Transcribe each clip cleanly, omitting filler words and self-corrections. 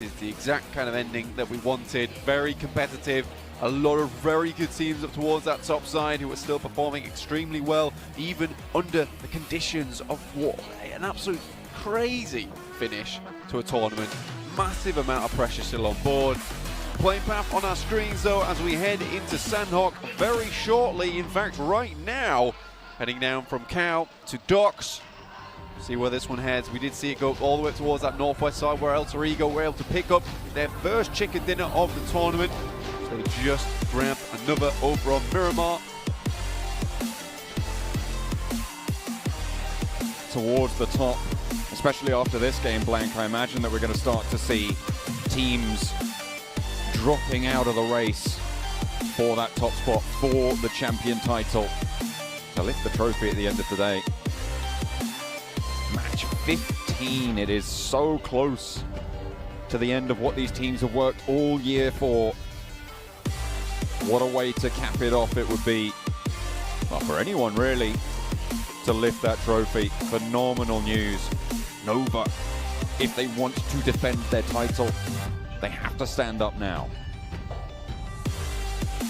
is the exact kind of ending that we wanted. Very competitive. A lot of very good teams up towards that top side who are still performing extremely well, even under the conditions of what an absolute crazy finish to a tournament. Massive amount of pressure still on board. Playing path on our screens though as we head into Sandhawk very shortly. In fact, right now, heading down from Cow to Docks. See where this one heads. We did see it go all the way towards that northwest side where Alter Ego were able to pick up their first chicken dinner of the tournament. So they just grabbed another over on Miramar. Towards the top, especially after this game, Blank, I imagine that we're going to start to see teams dropping out of the race for that top spot for the champion title to lift the trophy at the end of the day. Match 15, it is so close to the end of what these teams have worked all year for. What a way to cap it off it would be, well, for anyone really, to lift that trophy. Phenomenal news. Nova, if they want to defend their title, they have to stand up now.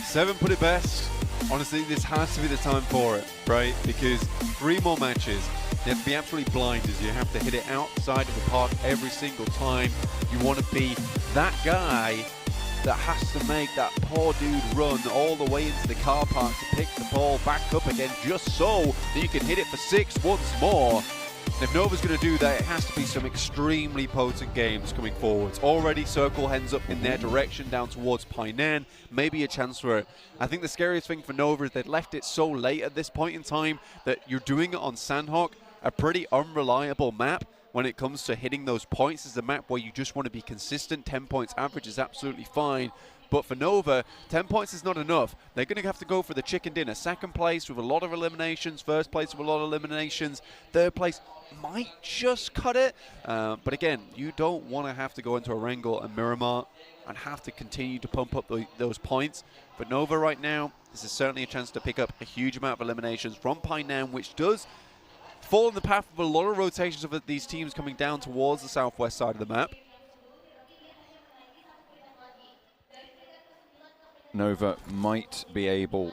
Seven put it best. Honestly, this has to be the time for it, right? Because 3 more matches. You have to be absolutely blinded. You have to hit it outside of the park every single time. You want to be that guy that has to make that poor dude run all the way into the car park to pick the ball back up again just so that you can hit it for 6 once more. And if Nova's going to do that, it has to be some extremely potent games coming forwards. Already Circle heads up in their direction down towards Painan. Maybe a chance for it. I think the scariest thing for Nova is they've left it so late at this point in time that you're doing it on Sandhawk, a pretty unreliable map. When it comes to hitting those points, is a map where you just want to be consistent. 10 points average is absolutely fine. But for Nova, 10 points is not enough. They're going to have to go for the chicken dinner. Second place with a lot of eliminations. First place with a lot of eliminations. Third place might just cut it. But again, you don't want to have to go into Erangel and Miramar and have to continue to pump up those points. But Nova right now, this is certainly a chance to pick up a huge amount of eliminations from Painan, which does fall in the path of a lot of rotations of these teams coming down towards the southwest side of the map. Nova might be able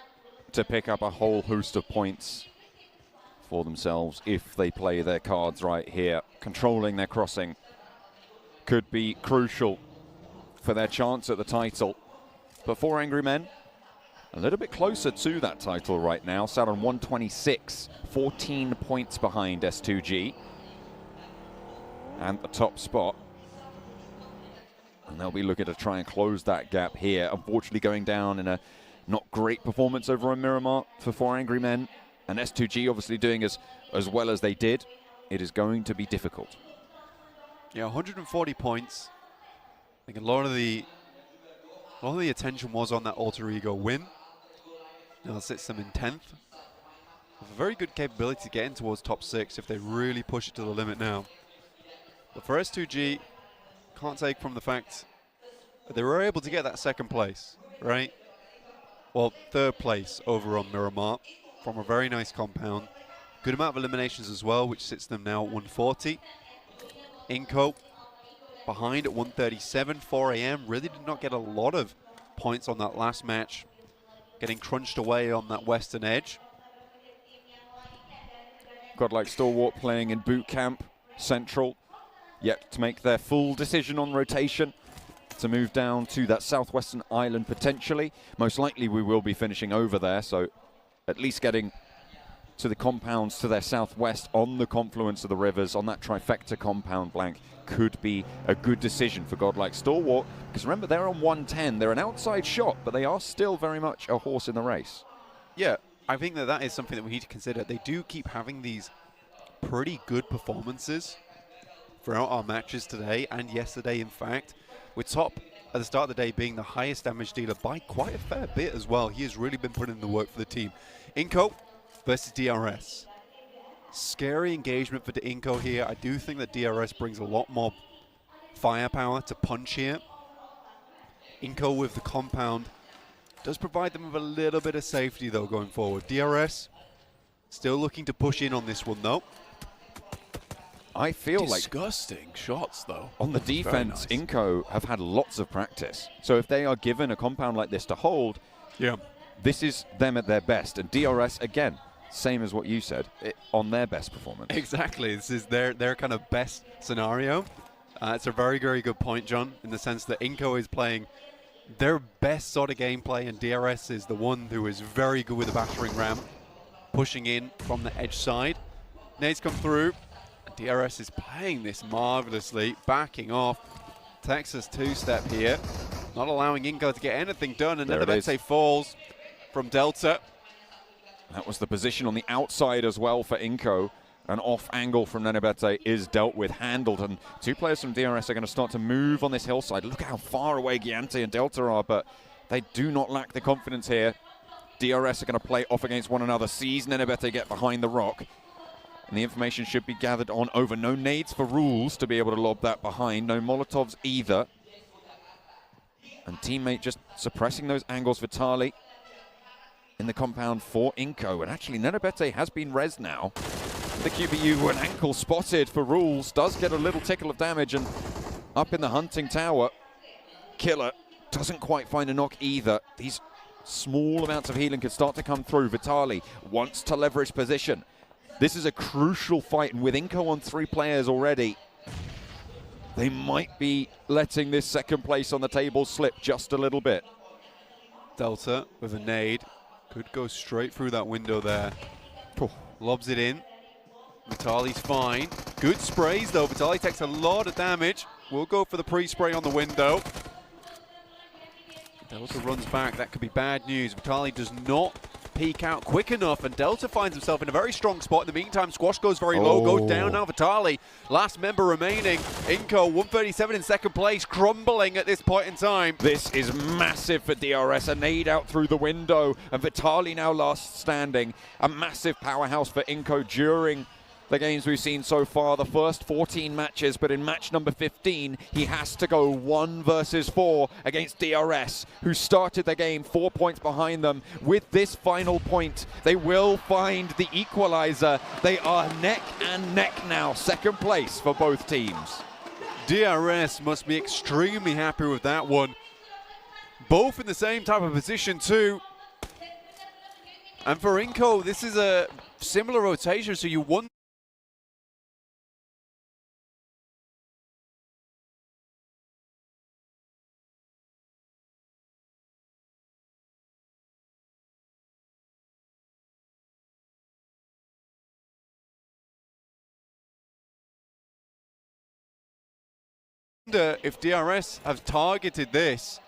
to pick up a whole host of points for themselves if they play their cards right here. Controlling their crossing could be crucial for their chance at the title. But for Angry Men, a little bit closer to that title right now. Sat on 126, 14 points behind S2G and the top spot. And they'll be looking to try and close that gap here. Unfortunately going down in a not great performance over on Miramar for 4 Angry Men. And S2G obviously doing as well as they did. It is going to be difficult. Yeah, 140 points. I think a lot of the attention was on that Alter Ego win. Now it sits them in 10th. With a very good capability to get in towards top 6 if they really push it to the limit now. But for S2G, can't take from the fact that they were able to get that second place, right? Well, third place over on Miramar from a very nice compound. Good amount of eliminations as well, which sits them now at 140. Inco behind at 137, 4 AM. Really did not get a lot of points on that last match. Getting crunched away on that western edge. Godlike Stalwart playing in boot camp, Central. Yet to make their full decision on rotation to move down to that southwestern island potentially. Most likely we will be finishing over there, so at least getting to the compounds to their southwest on the confluence of the rivers, on that trifecta compound, Blank, could be a good decision for Godlike Stalwart. Because remember, they're on 110. They're an outside shot, but they are still very much a horse in the race. Yeah, I think that is something that we need to consider. They do keep having these pretty good performances throughout our matches today and yesterday, in fact. With Top at the start of the day being the highest damage dealer by quite a fair bit as well. He has really been putting in the work for the team. Inco versus DRS. Scary engagement for the Inco here. I do think that DRS brings a lot more firepower to punch here. Inco with the compound does provide them with a little bit of safety though going forward. DRS still looking to push in on this one though. I feel like disgusting shots, though. on the defense, Inco have had lots of practice. So if they are given a compound like this to hold, this is them at their best. And DRS, again, same as what you said, on their best performance. Exactly. This is their kind of best scenario. It's a very, very good point, John, in the sense that Inco is playing their best sort of gameplay, and DRS is the one who is very good with the battering ram, pushing in from the edge side. Nades come through. DRS is playing this marvelously, backing off. Texas two-step here, not allowing Inco to get anything done, and Nenebete falls from Delta. That was the position on the outside as well for Inco. An off angle from Nenebete is dealt with, handled, and two players from DRS are going to start to move on this hillside. Look at how far away Giante and Delta are, but they do not lack the confidence here. DRS are going to play off against one another, sees Nenebete get behind the rock. And the information should be gathered on over. No nades for Rules to be able to lob that behind. No Molotovs either. And teammate just suppressing those angles. Vitali in the compound for Inco. And actually, Nenebete has been rezzed now. The QBU, an ankle spotted for Rules. Does get a little tickle of damage. And up in the hunting tower, Killer doesn't quite find a knock either. These small amounts of healing could start to come through. Vitali wants to leverage position. This is a crucial fight, and with Inco on 3 players already, they might be letting this second place on the table slip just a little bit. Delta with a nade. Could go straight through that window there. Lobs it in. Vitali's fine. Good sprays, though. Vitali takes a lot of damage. We'll go for the pre-spray on the window. Delta runs back. That could be bad news. Vitali does not peek out quick enough, and Delta finds himself in a very strong spot. In the meantime, Squash goes very low, goes down now. Vitali, last member remaining. Inco, 137 in second place, crumbling at this point in time. This is massive for DRS. A nade out through the window, and Vitali now last standing. A massive powerhouse for Inco during the games we've seen so far, the first 14 matches, but in match number 15, he has to go 1 versus 4 against DRS, who started the game 4 points behind them. With this final point, they will find the equalizer. They are neck and neck now, second place for both teams. DRS must be extremely happy with that one. Both in the same type of position too. And for Inco, this is a similar rotation, so you want if DRS have targeted this.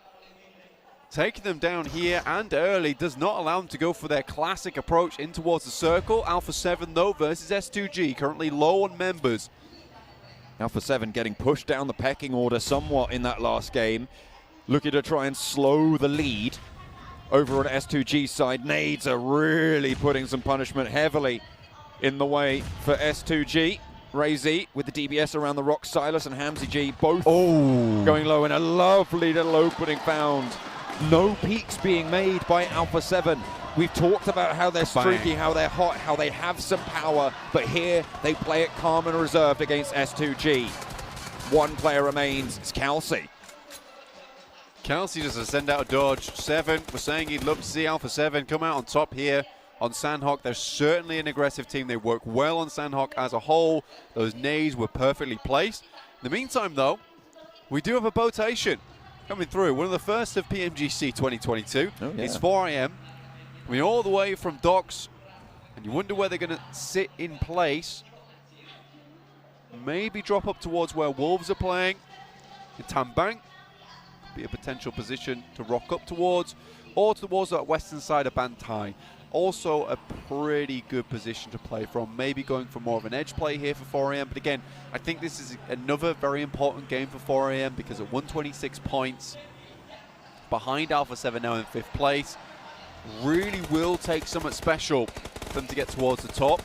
Taking them down here and early does not allow them to go for their classic approach in towards the circle. Alpha 7 though versus S2G, currently low on members. Alpha 7 getting pushed down the pecking order somewhat in that last game. Looking to try and slow the lead over on S2G side. Nades are really putting some punishment heavily in the way for S2G. Ray Z with the DBS around the rock. Silas and Hamzy G both going low, in a lovely little opening found. No peaks being made by Alpha 7. We've talked about how they're streaky, how they're hot, how they have some power, but here they play it calm and reserved against S2G. One player remains, it's Kelsey. Kelsey does send out a dodge. 7 was saying he'd love to see Alpha 7 come out on top here on Sandhawk. They're certainly an aggressive team. They work well on Sandhawk as a whole. Those nades were perfectly placed. In the meantime, though, we do have a botation coming through. One of the first of PMGC 2022. It's 4 AM. Coming all the way from docks. And you wonder where they're going to sit in place. Maybe drop up towards where Wolves are playing. In Tambang. Be a potential position to rock up towards. Or towards that western side of Bantai. Also a pretty good position to play from. Maybe going for more of an edge play here for 4 AM. But again, I think this is another very important game for 4 AM because at 126 points, behind Alpha 7 now in 5th place, really will take something special for them to get towards the top.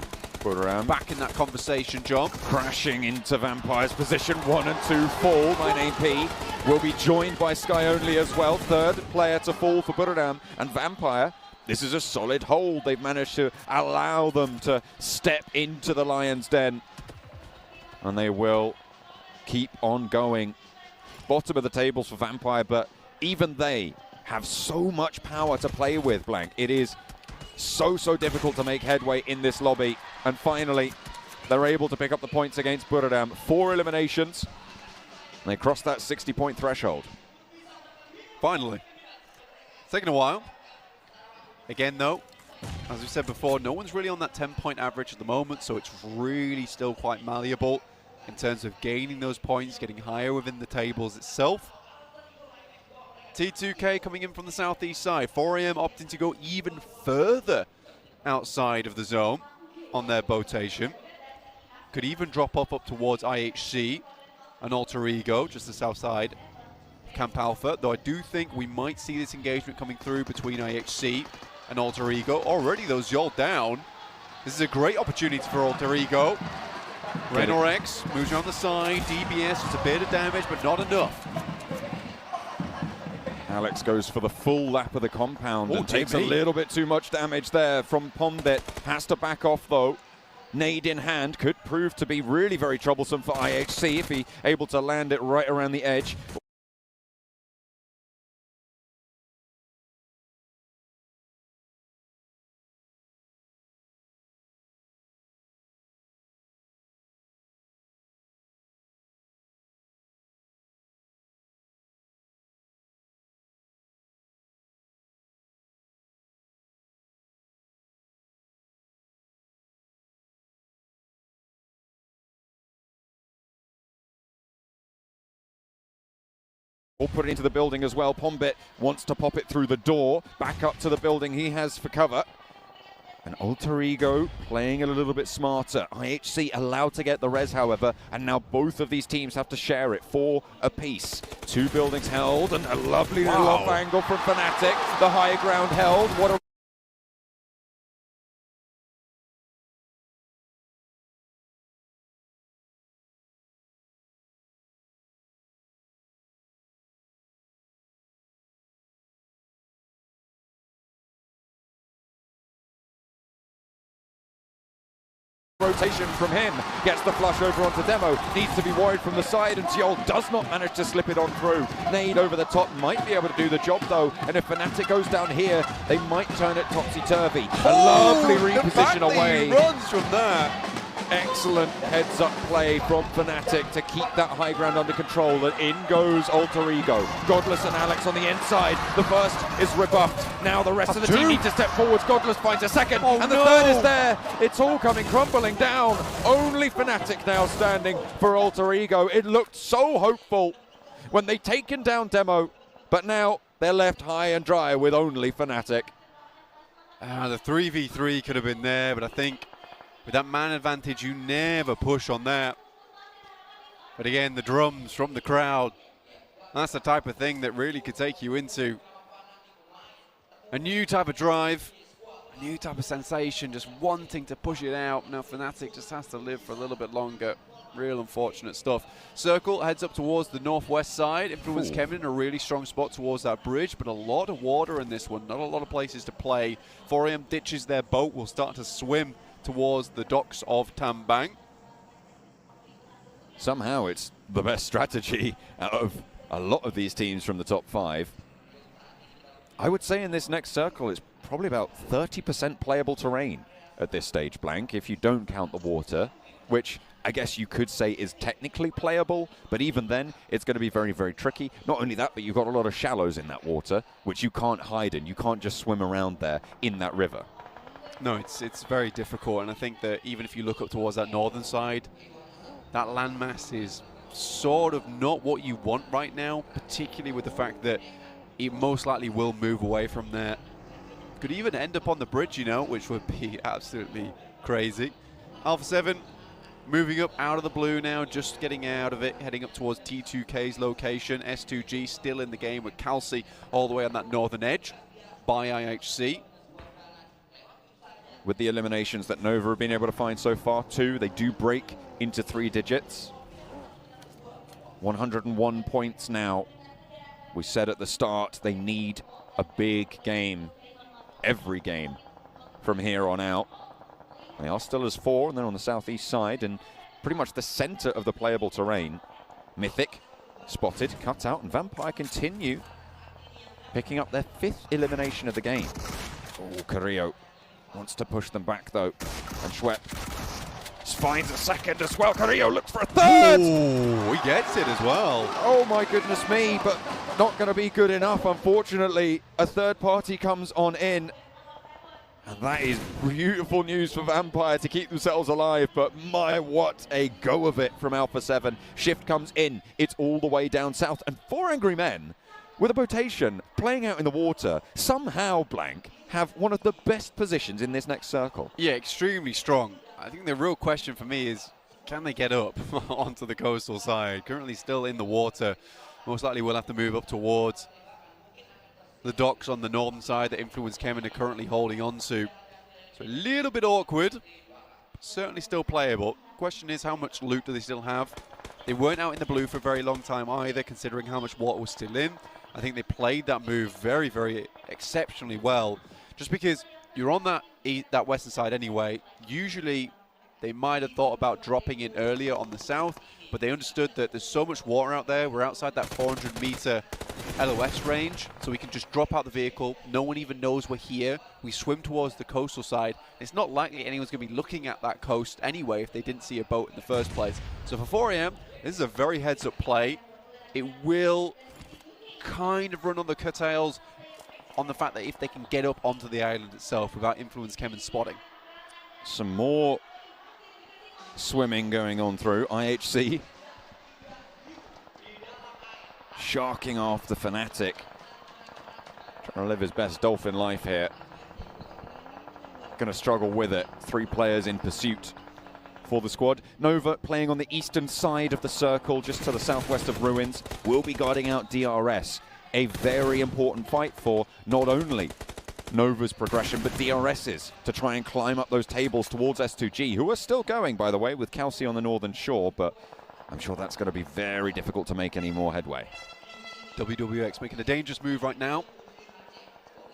Back in that conversation, John. Crashing into Vampire's position, 1 and 2 fall. 9AP will be joined by Sky Only as well. Third player to fall for Buradam, and Vampire. This is a solid hold. They've managed to allow them to step into the Lion's Den. and they will keep on going. Bottom of the tables for Vampire, but even they have so much power to play with, Blank. It is so difficult to make headway in this lobby, and finally they're able to pick up the points against Buradam. 4 eliminations, and they crossed that 60-point threshold. Finally. It's taken a while. Again, though, as we said before, no one's really on that 10-point average at the moment, so it's really still quite malleable in terms of gaining those points, getting higher within the tables itself. T2K coming in from the southeast side. 4AM opting to go even further outside of the zone on their botation. Could even drop up towards IHC and Alter Ego, just the south side of Camp Alpha, though I do think we might see this engagement coming through between IHC and Alter Ego. Already those Yol down. This is a great opportunity for Alter Ego. Renorex moves around the side. DBS with a bit of damage, but not enough. Alex goes for the full lap of the compound and takes a little bit too much damage there from Pombit. Has to back off though. Nade in hand could prove to be really very troublesome for IHC if he able to land it right around the edge. Or put it into the building as well. Pombit wants to pop it through the door. Back up to the building he has for cover. And Alter Ego playing a little bit smarter. IHC allowed to get the res, however, and now both of these teams have to share it. 4 apiece. 2 buildings held, and a lovely little off angle from Fnatic. The high ground held. What a rotation from him, gets the flush over onto Demo, needs to be worried from the side, and Ziol does not manage to slip it on through. Nade over the top might be able to do the job though, and if Fnatic goes down here, they might turn it topsy-turvy. A lovely reposition away. He runs from that. Excellent heads-up play from Fnatic to keep that high ground under control, and in goes Alter Ego. Godless and Alex on the inside. The first is rebuffed. Now the rest of the team need to step forwards. Godless finds a second, and the third is there. It's all coming crumbling down. Only Fnatic now standing for Alter Ego. It looked so hopeful when they'd taken down Demo, but now they're left high and dry with only Fnatic. The 3v3 could have been there, but I think with that man advantage, you never push on that. But again, the drums from the crowd, that's the type of thing that really could take you into a new type of drive, a new type of sensation, just wanting to push it out. Now Fnatic just has to live for a little bit longer. Real unfortunate stuff. Circle heads up towards the northwest side. Influence Kevin in a really strong spot towards that bridge, but a lot of water in this one, not a lot of places to play. 4AM ditches their boat, will start to swim towards the docks of Tambang. Somehow it's the best strategy out of a lot of these teams from the top 5. I would say in this next circle it's probably about 30% playable terrain at this stage, Blank, if you don't count the water, which I guess you could say is technically playable, but even then it's going to be very, very tricky. Not only that, but you've got a lot of shallows in that water, which you can't hide in. You can't just swim around there in that river. No, it's very difficult, and I think that even if you look up towards that northern side, that landmass is sort of not what you want right now, particularly with the fact that it most likely will move away from there. Could even end up on the bridge, you know, which would be absolutely crazy. Alpha 7 moving up out of the blue now, just getting out of it, heading up towards T2K's location. S2G still in the game with Calci all the way on that northern edge by IHC. With the eliminations that Nova have been able to find so far, 2, they do break into 3 digits. 101 points now. We said at the start they need a big game, every game from here on out. They are still as 4, and they're on the southeast side, and pretty much the center of the playable terrain. Mythic spotted, cut out, and Vampire continue picking up their 5th elimination of the game. Oh, Carrillo wants to push them back though, and Schwepp finds a second as well. Carrillo looks for a third! Ooh, he gets it as well. Oh my goodness me, but not going to be good enough, unfortunately. A third party comes on in, and that is beautiful news for Vampire to keep themselves alive, but my, what a go of it from Alpha 7. Shift comes in, it's all the way down south, and 4 Angry Men, with a rotation, playing out in the water, somehow, Blank, have one of the best positions in this next circle. Yeah, extremely strong. I think the real question for me is, can they get up onto the coastal side? Currently still in the water. Most likely we'll have to move up towards the docks on the northern side that Influence Kemen are currently holding on to. So a little bit awkward, but certainly still playable. Question is, how much loot do they still have? They weren't out in the blue for a very long time either, considering how much water was still in. I think they played that move very, very exceptionally well. Just because you're on that western side anyway, usually they might have thought about dropping in earlier on the south, but they understood that there's so much water out there. We're outside that 400-meter LOS range, so we can just drop out the vehicle. No one even knows we're here. We swim towards the coastal side. It's not likely anyone's going to be looking at that coast anyway if they didn't see a boat in the first place. So for 4 AM, this is a very heads-up play. It will kind of run on the curtails on the fact that if they can get up onto the island itself without Influence Kemen spotting. Some more swimming going on through. IHC sharking off the Fnatic. Trying to live his best dolphin life here. Going to struggle with it. 3 players in pursuit for the squad. Nova playing on the eastern side of the circle, just to the southwest of Ruins, will be guarding out DRS. A very important fight for not only Nova's progression, but DRS's to try and climb up those tables towards S2G, who are still going, by the way, with Kelsey on the northern shore, but I'm sure that's going to be very difficult to make any more headway. WWX making a dangerous move right now.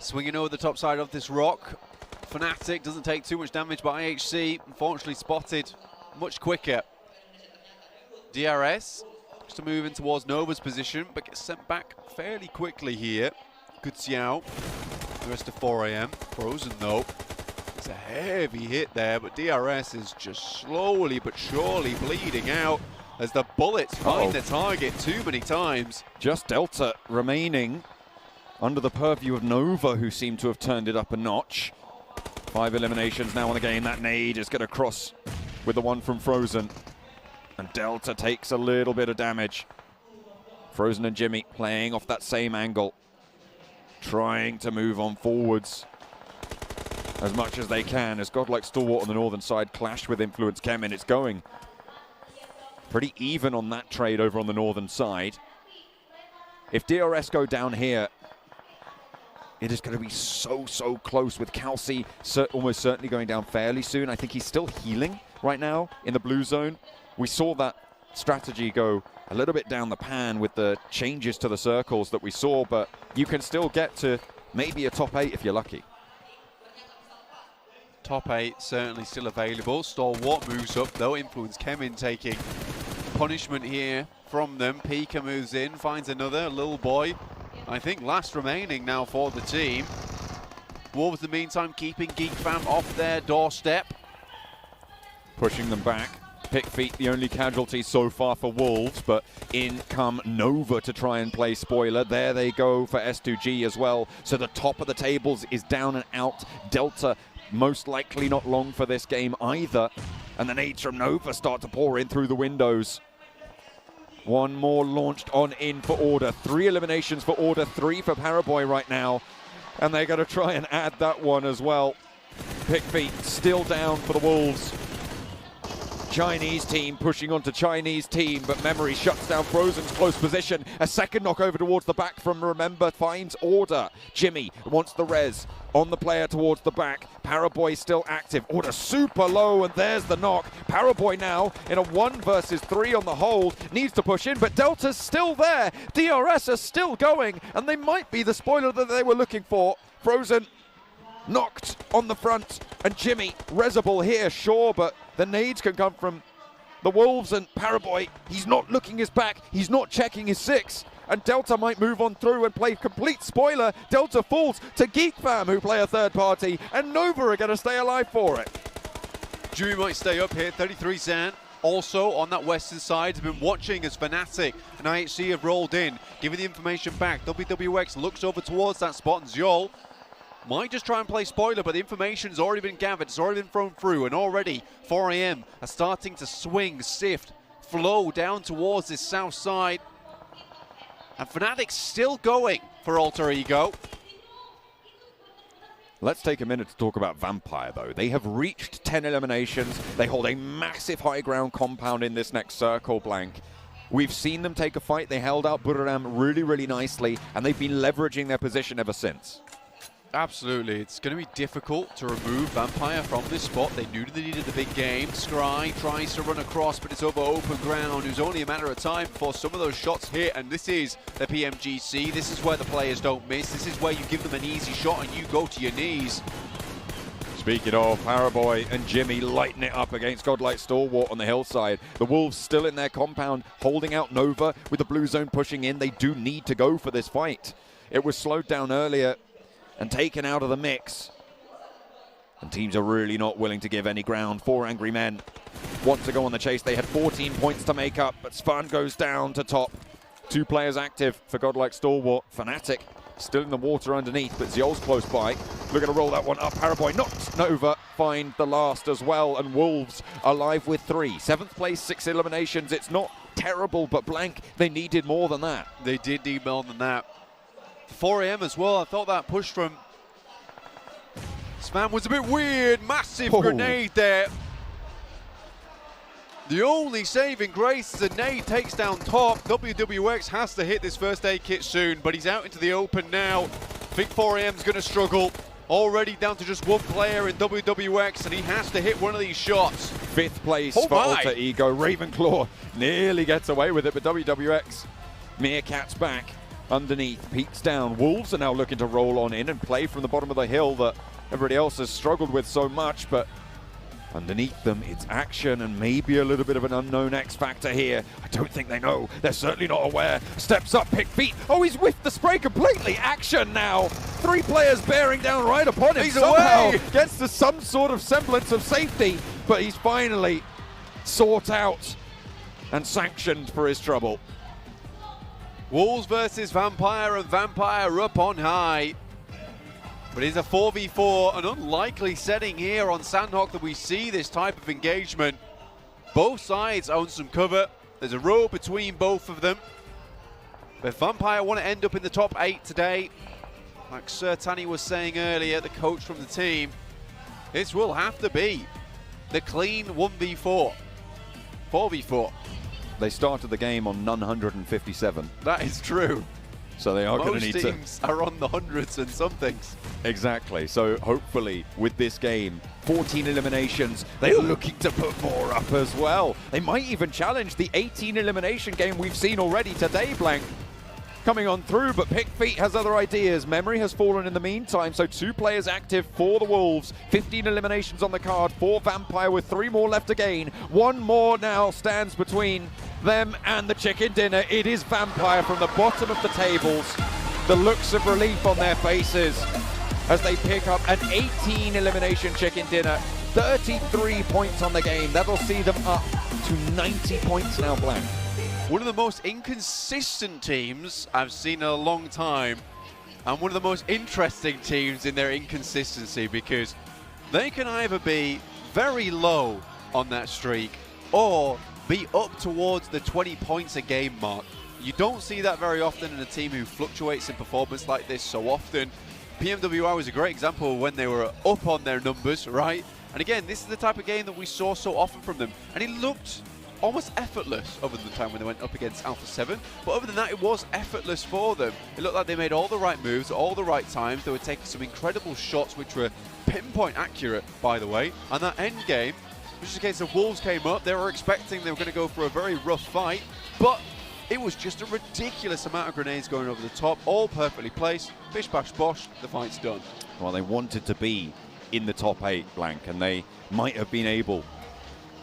Swinging over the top side of this rock. Fnatic doesn't take too much damage, but IHC, unfortunately, spotted much quicker. DRS just to move in towards Nova's position, but gets sent back fairly quickly here. Good Xiao. The rest of 4 AM. Frozen though. It's a heavy hit there, but DRS is just slowly but surely bleeding out as the bullets find the target too many times. Just Delta remaining under the purview of Nova, who seem to have turned it up a notch. 5 eliminations now on the game. That nade is going to cross with the one from Frozen. And Delta takes a little bit of damage. Frozen and Jimmy playing off that same angle, trying to move on forwards as much as they can, as Godlike Stalwart on the northern side clashed with Influence Kemen. It's going pretty even on that trade over on the northern side. If DRS go down here, it is going to be so close, with Kelsey almost certainly going down fairly soon. I think he's still healing right now in the blue zone. We saw that strategy go a little bit down the pan with the changes to the circles that we saw, but you can still get to maybe a top 8 if you're lucky. Top 8 certainly still available. Stalwart moves up though. Influence Kemen taking punishment here from them. Pika moves in, finds another little boy. I think last remaining now for the team. Wolves in the meantime keeping Geek Fam off their doorstep. Pushing them back. Pick Feet, the only casualty so far for Wolves, but in come Nova to try and play spoiler. There they go for S2G as well. So the top of the tables is down and out. Delta most likely not long for this game either. And the nades from Nova start to pour in through the windows. One more launched on in for Order. 3 eliminations for Order, 3 for Paraboy right now. And they're going to try and add that one as well. Pick Feet still down for the Wolves. Chinese team pushing onto Chinese team, but Memory shuts down Frozen's close position. A second knock over towards the back from Remember finds Order. Jimmy wants the res on the player towards the back. Paraboy still active. Order super low, and there's the knock. Paraboy now in a 1 versus 3 on the hold. Needs to push in, but Delta's still there. DRS are still going, and they might be the spoiler that they were looking for. Frozen knocked on the front, and Jimmy resable here, sure, but the nades can come from The Wolves and Paraboy, he's not looking his back, he's not checking his 6. And Delta might move on through and play complete spoiler. Delta falls to GeekFam, who play a third party, and Nova are going to stay alive for it. Dewey might stay up here, 33 Zan. Also on that western side, has been watching as Fnatic and IHC have rolled in, giving the information back. WWX looks over towards that spot, and Zyol might just try and play spoiler, but the information's already been gathered, it's already been thrown through, and already 4 AM are starting to swing, sift, flow down towards this south side. And Fnatic's still going for Alter Ego. Let's take a minute to talk about Vampire, though. They have reached 10 eliminations. They hold a massive high ground compound in this next circle, Blank. We've seen them take a fight. They held out Buriram really, really nicely, and they've been leveraging their position ever since. Absolutely. It's going to be difficult to remove Vampire from this spot. They knew they needed the big game. Scry tries to run across, but it's over open ground. It was only a matter of time before some of those shots hit, and this is the PMGC. This is where the players don't miss. This is where you give them an easy shot and you go to your knees. Speaking of, Paraboy and Jimmy lighten it up against Godlike Stalwart on the hillside. The Wolves still in their compound, holding out Nova with the blue zone pushing in. They do need to go for this fight. It was slowed down earlier and taken out of the mix. And teams are really not willing to give any ground. 4 angry men want to go on the chase. They had 14 points to make up, but Svan goes down to top. 2 players active for Godlike Stalwart. Fnatic still in the water underneath, but Zyol's close by. Looking to roll that one up. Paraboy knocks Nova, find the last as well, and Wolves alive with 3. 7th place, 6 eliminations. It's not terrible, but Blank, they needed more than that. They did need more than that. 4 AM as well. I thought that push from Svan was a bit weird. Massive grenade there. The only saving grace is a nade takes down top. WWX has to hit this first aid kit soon, but he's out into the open now. I think 4 AM's going to struggle. Already down to just 1 player in WWX, and he has to hit one of these shots. 5th place for Alter Ego. Ravenclaw nearly gets away with it, but WWX Meerkat's back. Underneath, peeks down. Wolves are now looking to roll on in and play from the bottom of the hill that everybody else has struggled with so much, but underneath them, it's action and maybe a little bit of an unknown X factor here. I don't think they know. They're certainly not aware. Steps up, pick feet. Oh, he's whiffed the spray completely. Action now. 3 players bearing down right upon him. He's somehow away. Gets to some sort of semblance of safety, but he's finally sought out and sanctioned for his trouble. Wolves versus Vampire, and Vampire up on high. But it's a 4v4, an unlikely setting here on Sandhawk that we see this type of engagement. Both sides own some cover. There's a row between both of them. But Vampire want to end up in the top 8 today. Like Sir Tanny was saying earlier, the coach from the team, this will have to be the clean 1v4. 4v4. They started the game on none 157. That is true. So they are going to need to... Most teams are on the hundreds and somethings. Exactly. So hopefully with this game, 14 eliminations, they're looking to put more up as well. They might even challenge the 18 elimination game we've seen already today, Blank. Coming on through, but Pick Feet has other ideas. Memory has fallen in the meantime, so 2 players active for the Wolves. 15 eliminations on the card for Vampire with 3 more left to gain. 1 more now stands between them and the chicken dinner. It is Vampire from the bottom of the tables. The looks of relief on their faces as they pick up an 18 elimination chicken dinner. 33 points on the game. That'll see them up to 90 points now, Blank. One of the most inconsistent teams I've seen in a long time, and one of the most interesting teams in their inconsistency, because they can either be very low on that streak or be up towards the 20 points a game mark. You don't see that very often in a team who fluctuates in performance like this so often. PMWI was a great example of when they were up on their numbers, right? And again, this is the type of game that we saw so often from them, and it looked almost effortless over the time when they went up against Alpha 7. But other than that, it was effortless for them. It looked like they made all the right moves at all the right times. They were taking some incredible shots, which were pinpoint accurate, by the way. And that end game, which is the case of Wolves came up, they were expecting they were going to go for a very rough fight, but it was just a ridiculous amount of grenades going over the top, all perfectly placed. Bish bash bosh, the fight's done. Well, they wanted to be in the top 8, Blank, and they might have been able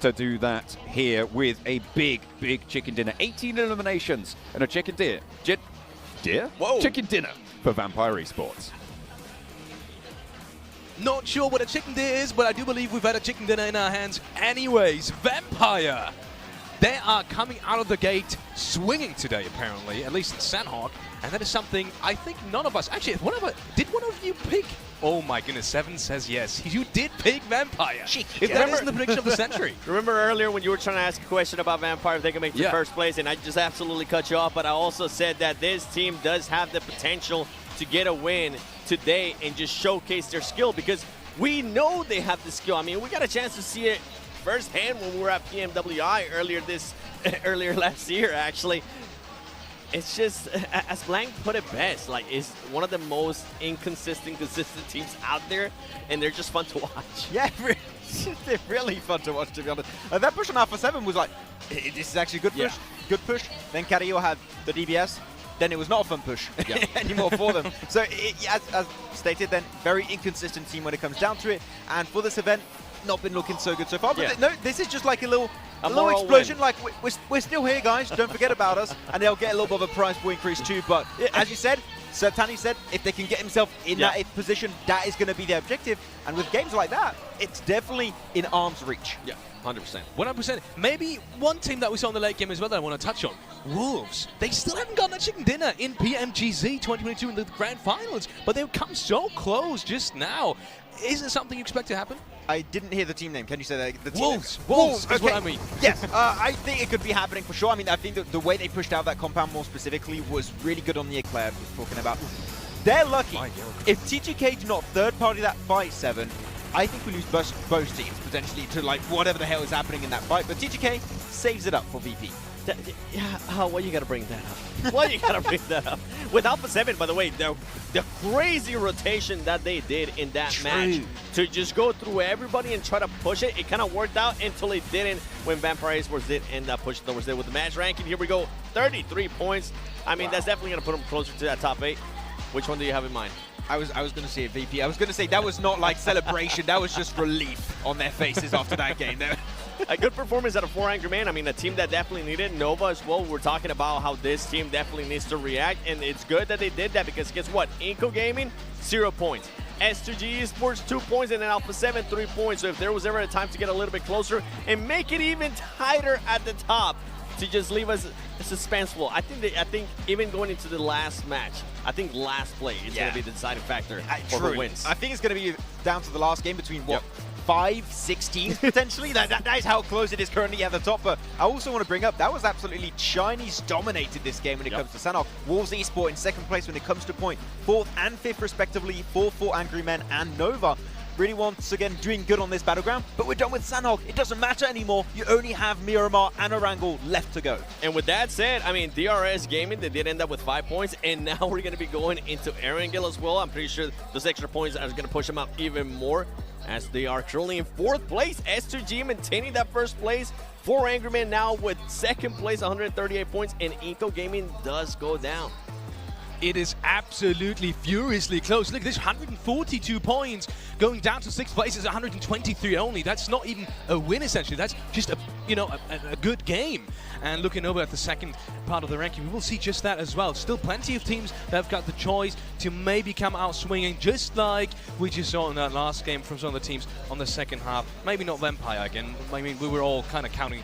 to do that here with a big chicken dinner. 18 eliminations and a chicken dinner. Whoa. Chicken dinner for Vampire Esports. Not sure what a chicken dinner is, but I do believe we've had a chicken dinner in our hands anyways. Vampire! They are coming out of the gate swinging today, apparently, at least in Sandhawk. And that is something I think none of us... Actually, did one of you pick... Oh my goodness, Seven says yes. You did pick Vampire. If that isn't the prediction of the century. Remember earlier when you were trying to ask a question about Vampire, if they can make the first place, and I just absolutely cut you off, but I also said that this team does have the potential to get a win today and just showcase their skill, because we know they have the skill. I mean, we got a chance to see it firsthand when we were at PMWI earlier last year, actually. It's just, as Blank put it best, like, it's one of the most consistent teams out there, and they're just fun to watch. Yeah, they're really fun to watch, to be honest. That push on Alpha 7 was like, this is actually a good push. Yeah. Good push. Then Carrillo had the DBS. Then it was not a fun push anymore for them. So, as stated, then very inconsistent team when it comes down to it. And for this event, not been looking so good so far. But no, this is just like a little explosion. Win. Like, we're still here, guys. Don't forget about us. And they'll get a little bit of a prize pool increase too. But as you said, Sertani said, if they can get himself in that position, that is going to be their objective. And with games like that, it's definitely in arm's reach. Yeah, 100%. 100%. Maybe one team that we saw in the late game as well that I want to touch on. Wolves. They still haven't gotten a chicken dinner in PMGC 2022 in the grand finals, but they've come so close just now. Is it something you expect to happen? I didn't hear the team name. Can you say that? The team Wolves. name? Wolves is what I mean. Yes, I think it could be happening for sure. I mean, I think that the way they pushed out that compound more specifically was really good on the Eclair I was talking about. They're lucky. If TGK do not third-party that fight, Seven, I think we lose both teams potentially to like whatever the hell is happening in that fight. But TGK saves it up for VP. Why you gotta bring that up? Why you gotta bring that up? With Alpha 7, by the way, the crazy rotation that they did in that match to just go through everybody and try to push it, it kind of worked out until it didn't when Vampire Esports did end up pushing towards it with the match ranking. Here we go, 33 points. I mean, that's definitely gonna put them closer to that top 8. Which one do you have in mind? I was going to say a VP. I was going to say that was not like celebration. That was just relief on their faces after that game. A good performance out of 4 Angry Men. I mean, a team that definitely needed Nova as well. We're talking about how this team definitely needs to react, and it's good that they did that because guess what? Inco Gaming, 0 points. S2G Esports, 2 points, and then Alpha 7, 3 points. So if there was ever a time to get a little bit closer and make it even tighter at the top, to just leave us suspenseful. I think even going into the last match, I think last play is going to be the deciding factor for the wins. I think it's going to be down to the last game between what? 5, 16 potentially. that is how close it is currently at the top. But I also want to bring up, that was absolutely Chinese dominated this game when it comes to Sanhok. Wolves Esports in second place when it comes to point, 4th and 5th respectively, 4 Angry Men and Nova. Really once again doing good on this battleground, but we're done with Sanhok. It doesn't matter anymore. You only have Miramar and Erangel left to go. And with that said, I mean, DRS Gaming, they did end up with 5 points, and now we're going to be going into Erangel as well. I'm pretty sure those extra points are going to push them up even more, as they are currently in 4th place. S2G maintaining that 1st place. 4 Angry Men now with 2nd place, 138 points, and Inco Gaming does go down. It is absolutely furiously close. Look at this, 142 points going down to 6th place is 123 only. That's not even a win, essentially. That's just a good game. And looking over at the second part of the ranking, we will see just that as well. Still plenty of teams that have got the choice to maybe come out swinging, just like we just saw in that last game from some of the teams on the second half. Maybe not Vampire again. I mean, we were all kind of counting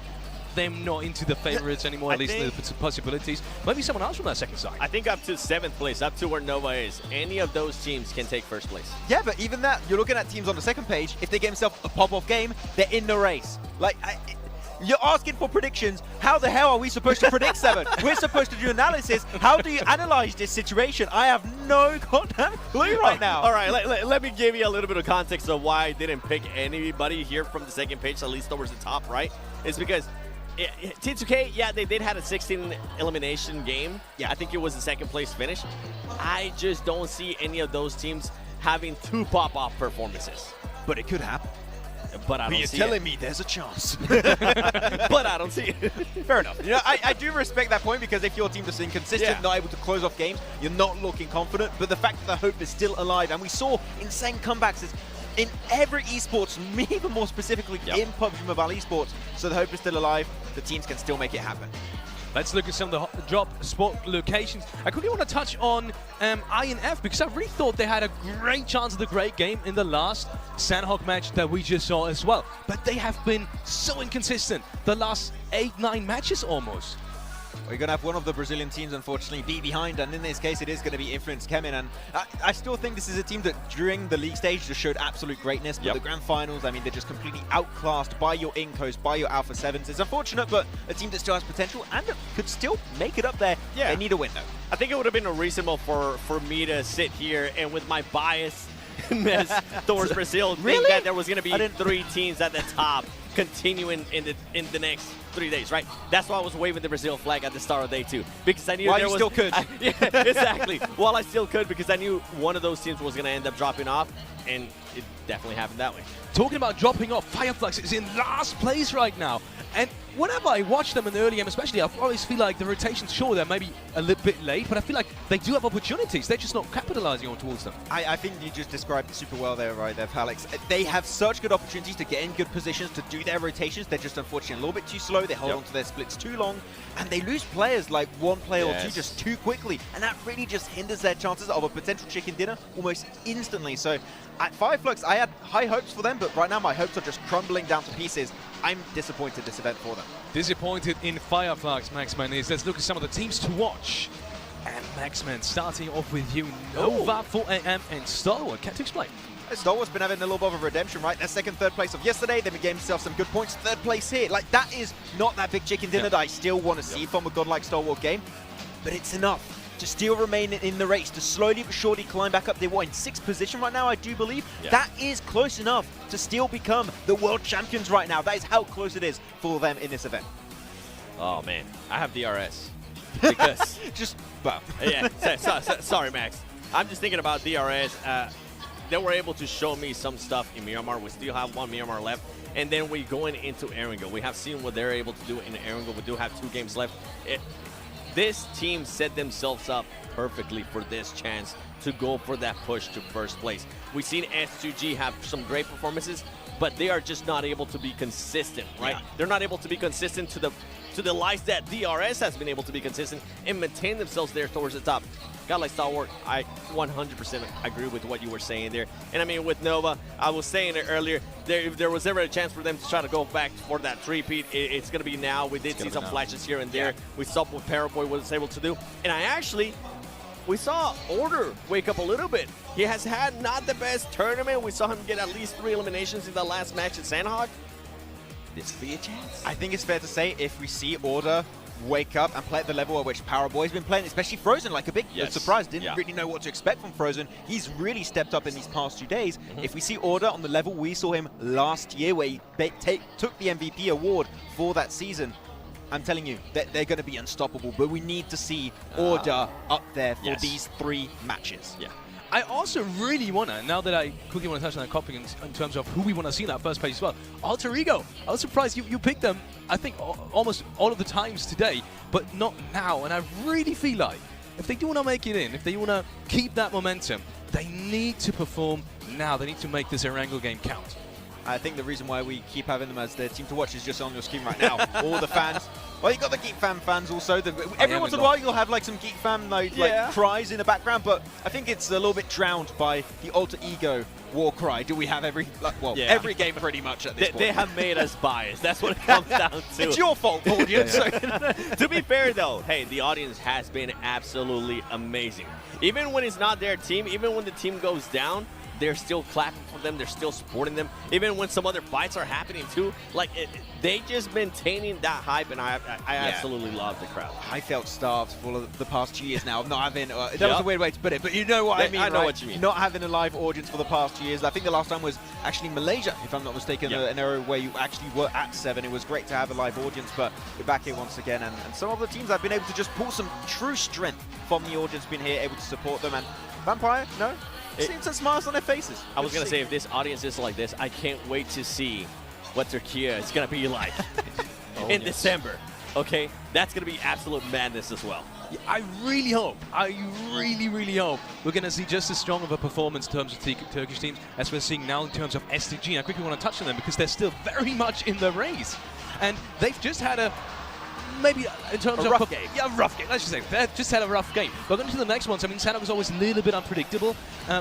them not into the favorites anymore, at least the possibilities. Maybe someone else from that second side. I think up to 7th place, up to where Nova is, any of those teams can take 1st place. Yeah, but even that, you're looking at teams on the second page, if they get themselves a pop-off game, they're in the race. Like, you're asking for predictions. How the hell are we supposed to predict 7? We're supposed to do analysis. How do you analyze this situation? I have no goddamn clue right now. All right, let me give you a little bit of context of why I didn't pick anybody here from the second page, at least towards the top, right? It's because T2K, yeah, they did have a 16 elimination game. Yeah, I think it was the 2nd place finish. I just don't see any of those teams having 2 pop-off performances. But it could happen. But I don't see it. You're telling me there's a chance. But I don't see it. Fair enough. You know, I do respect that point, because if your team is inconsistent, not able to close off games, you're not looking confident. But the fact that the hope is still alive, and we saw insane comebacks in every esports, even more specifically in PUBG Mobile esports. So the hope is still alive. The teams can still make it happen. Let's look at some of the drop spot locations. I quickly want to touch on I and F because I really thought they had a great chance of the great game in the last Sandhawk match that we just saw as well. But they have been so inconsistent the last 8-9 matches almost. We're going to have one of the Brazilian teams, unfortunately, be behind, and in this case, it is going to be Influence Kemin. And I still think this is a team that, during the league stage, just showed absolute greatness. But the grand finals, I mean, they're just completely outclassed by your Incos, by your Alpha 7s. It's unfortunate, but a team that still has potential and could still make it up there. Yeah. They need a win, though. I think it would have been reasonable for me to sit here and with my bias towards Brazil, think that there was going to be 3 teams at the top continuing in the next 3 days, right? That's why I was waving the Brazil flag at the start of day 2, because I knew While there you was, still could. Yeah, exactly. While I still could, because I knew one of those teams was going to end up dropping off, and it definitely happened that way. Talking about dropping off, Fireflux is in last place right now. And whenever I watch them in the early game especially, I always feel like the rotations, sure, they're maybe a little bit late, but I feel like they do have opportunities. They're just not capitalizing on towards them. I think you just described it super well there, right there, Alex. They have such good opportunities to get in good positions, to do their rotations. They're just unfortunately a little bit too slow. They hold on to their splits too long, and they lose players like one player or two just too quickly, and that really just hinders their chances of a potential chicken dinner almost instantly. So at Fireflux, I had high hopes for them, but right now my hopes are just crumbling down to pieces. I'm disappointed this event for them. Disappointed in Fireflux, Maxman is. Let's look at some of the teams to watch. And Maxman, starting off with you, Nova, 4AM, and Stalwart. Can't explain. Stalwart's been having a little bit of a redemption, right? Their second, third place of yesterday, they gave themselves some good points. Third place here. Like, that is not that big chicken dinner that I still want to see from a godlike Stalwart game, but it's enough to still remain in the race, to slowly but surely climb back up. They're in 6th position right now, I do believe. That is close enough to still become the world champions right now. That is how close it is for them in this event. Oh, man. I have DRS. Because... just, well. Yeah, sorry, Max. I'm just thinking about DRS. They were able to show me some stuff in Myanmar. We still have 1 Myanmar left. And then we're going into Erangel. We have seen what they're able to do in Erangel. We do have 2 games left. This team set themselves up perfectly for this chance to go for that push to first place. We've seen S2G have some great performances, but they are just not able to be consistent, right? They're not able to be consistent to the likes that DRS has been able to be consistent and maintain themselves there towards the top. God like Stalwart, I 100% agree with what you were saying there. And I mean, with Nova, I was saying it earlier, if there was ever a chance for them to try to go back for that three-peat, it's going to be now. We did see some flashes here and there. We saw what Paraboy was able to do. And we saw Order wake up a little bit. He has had not the best tournament. We saw him get at least 3 eliminations in the last match at Sandhawk. This could be a chance. I think it's fair to say if we see Order wake up and play at the level at which Paraboy's been playing, especially Frozen, like a big surprise. Didn't really know what to expect from Frozen. He's really stepped up in these past 2 days. If we see Order on the level we saw him last year, where he took the MVP award for that season, I'm telling you, they're going to be unstoppable. But we need to see Order up there for these 3 matches. Yeah. I also really want to, now that I quickly want to touch on that topic in terms of who we want to see in that first page as well, Alter Ego. I was surprised you picked them, I think, almost all of the times today, but not now. And I really feel like if they do want to make it in, if they want to keep that momentum, they need to perform now. They need to make this Erangel game count. I think the reason why we keep having them as their team to watch is just on your screen right now. All the fans. Well, you got the Geek fans also. Every once in a while you'll have like some Geek fan like cries in the background, but I think it's a little bit drowned by the Alter Ego war cry. Do we have every every game pretty much at this point? They have made us biased. That's what it comes down to. It's your fault, audience. To be fair though, hey, the audience has been absolutely amazing. Even when it's not their team, even when the team goes down, they're still clapping for them. They're still supporting them. Even when some other fights are happening too, like they just maintaining that hype, and I absolutely love the crowd. I felt starved for the past 2 years now of not having. That was a weird way to put it, but you know what I mean. I know what you mean. Not having a live audience for the past 2 years. I think the last time was actually Malaysia, if I'm not mistaken, an era where you actually were at 7. It was great to have a live audience, but we're back here once again, and some of the teams have been able to just pull some true strength from the audience, been here able to support them. And Vampire, no. Seems some smiles on their faces. I was going to say, if this audience is like this, I can't wait to see what Turkey is going to be like in December. Okay? That's going to be absolute madness as well. I really hope, I really hope we're going to see just as strong of a performance in terms of Turkish teams as we're seeing now in terms of STG. I quickly want to touch on them because they're still very much in the race. And they've just had a, maybe in terms of rough game. Yeah, rough game. Let's just say they've just had a rough game. But going to the next ones, I mean, Sanok is always a little bit unpredictable.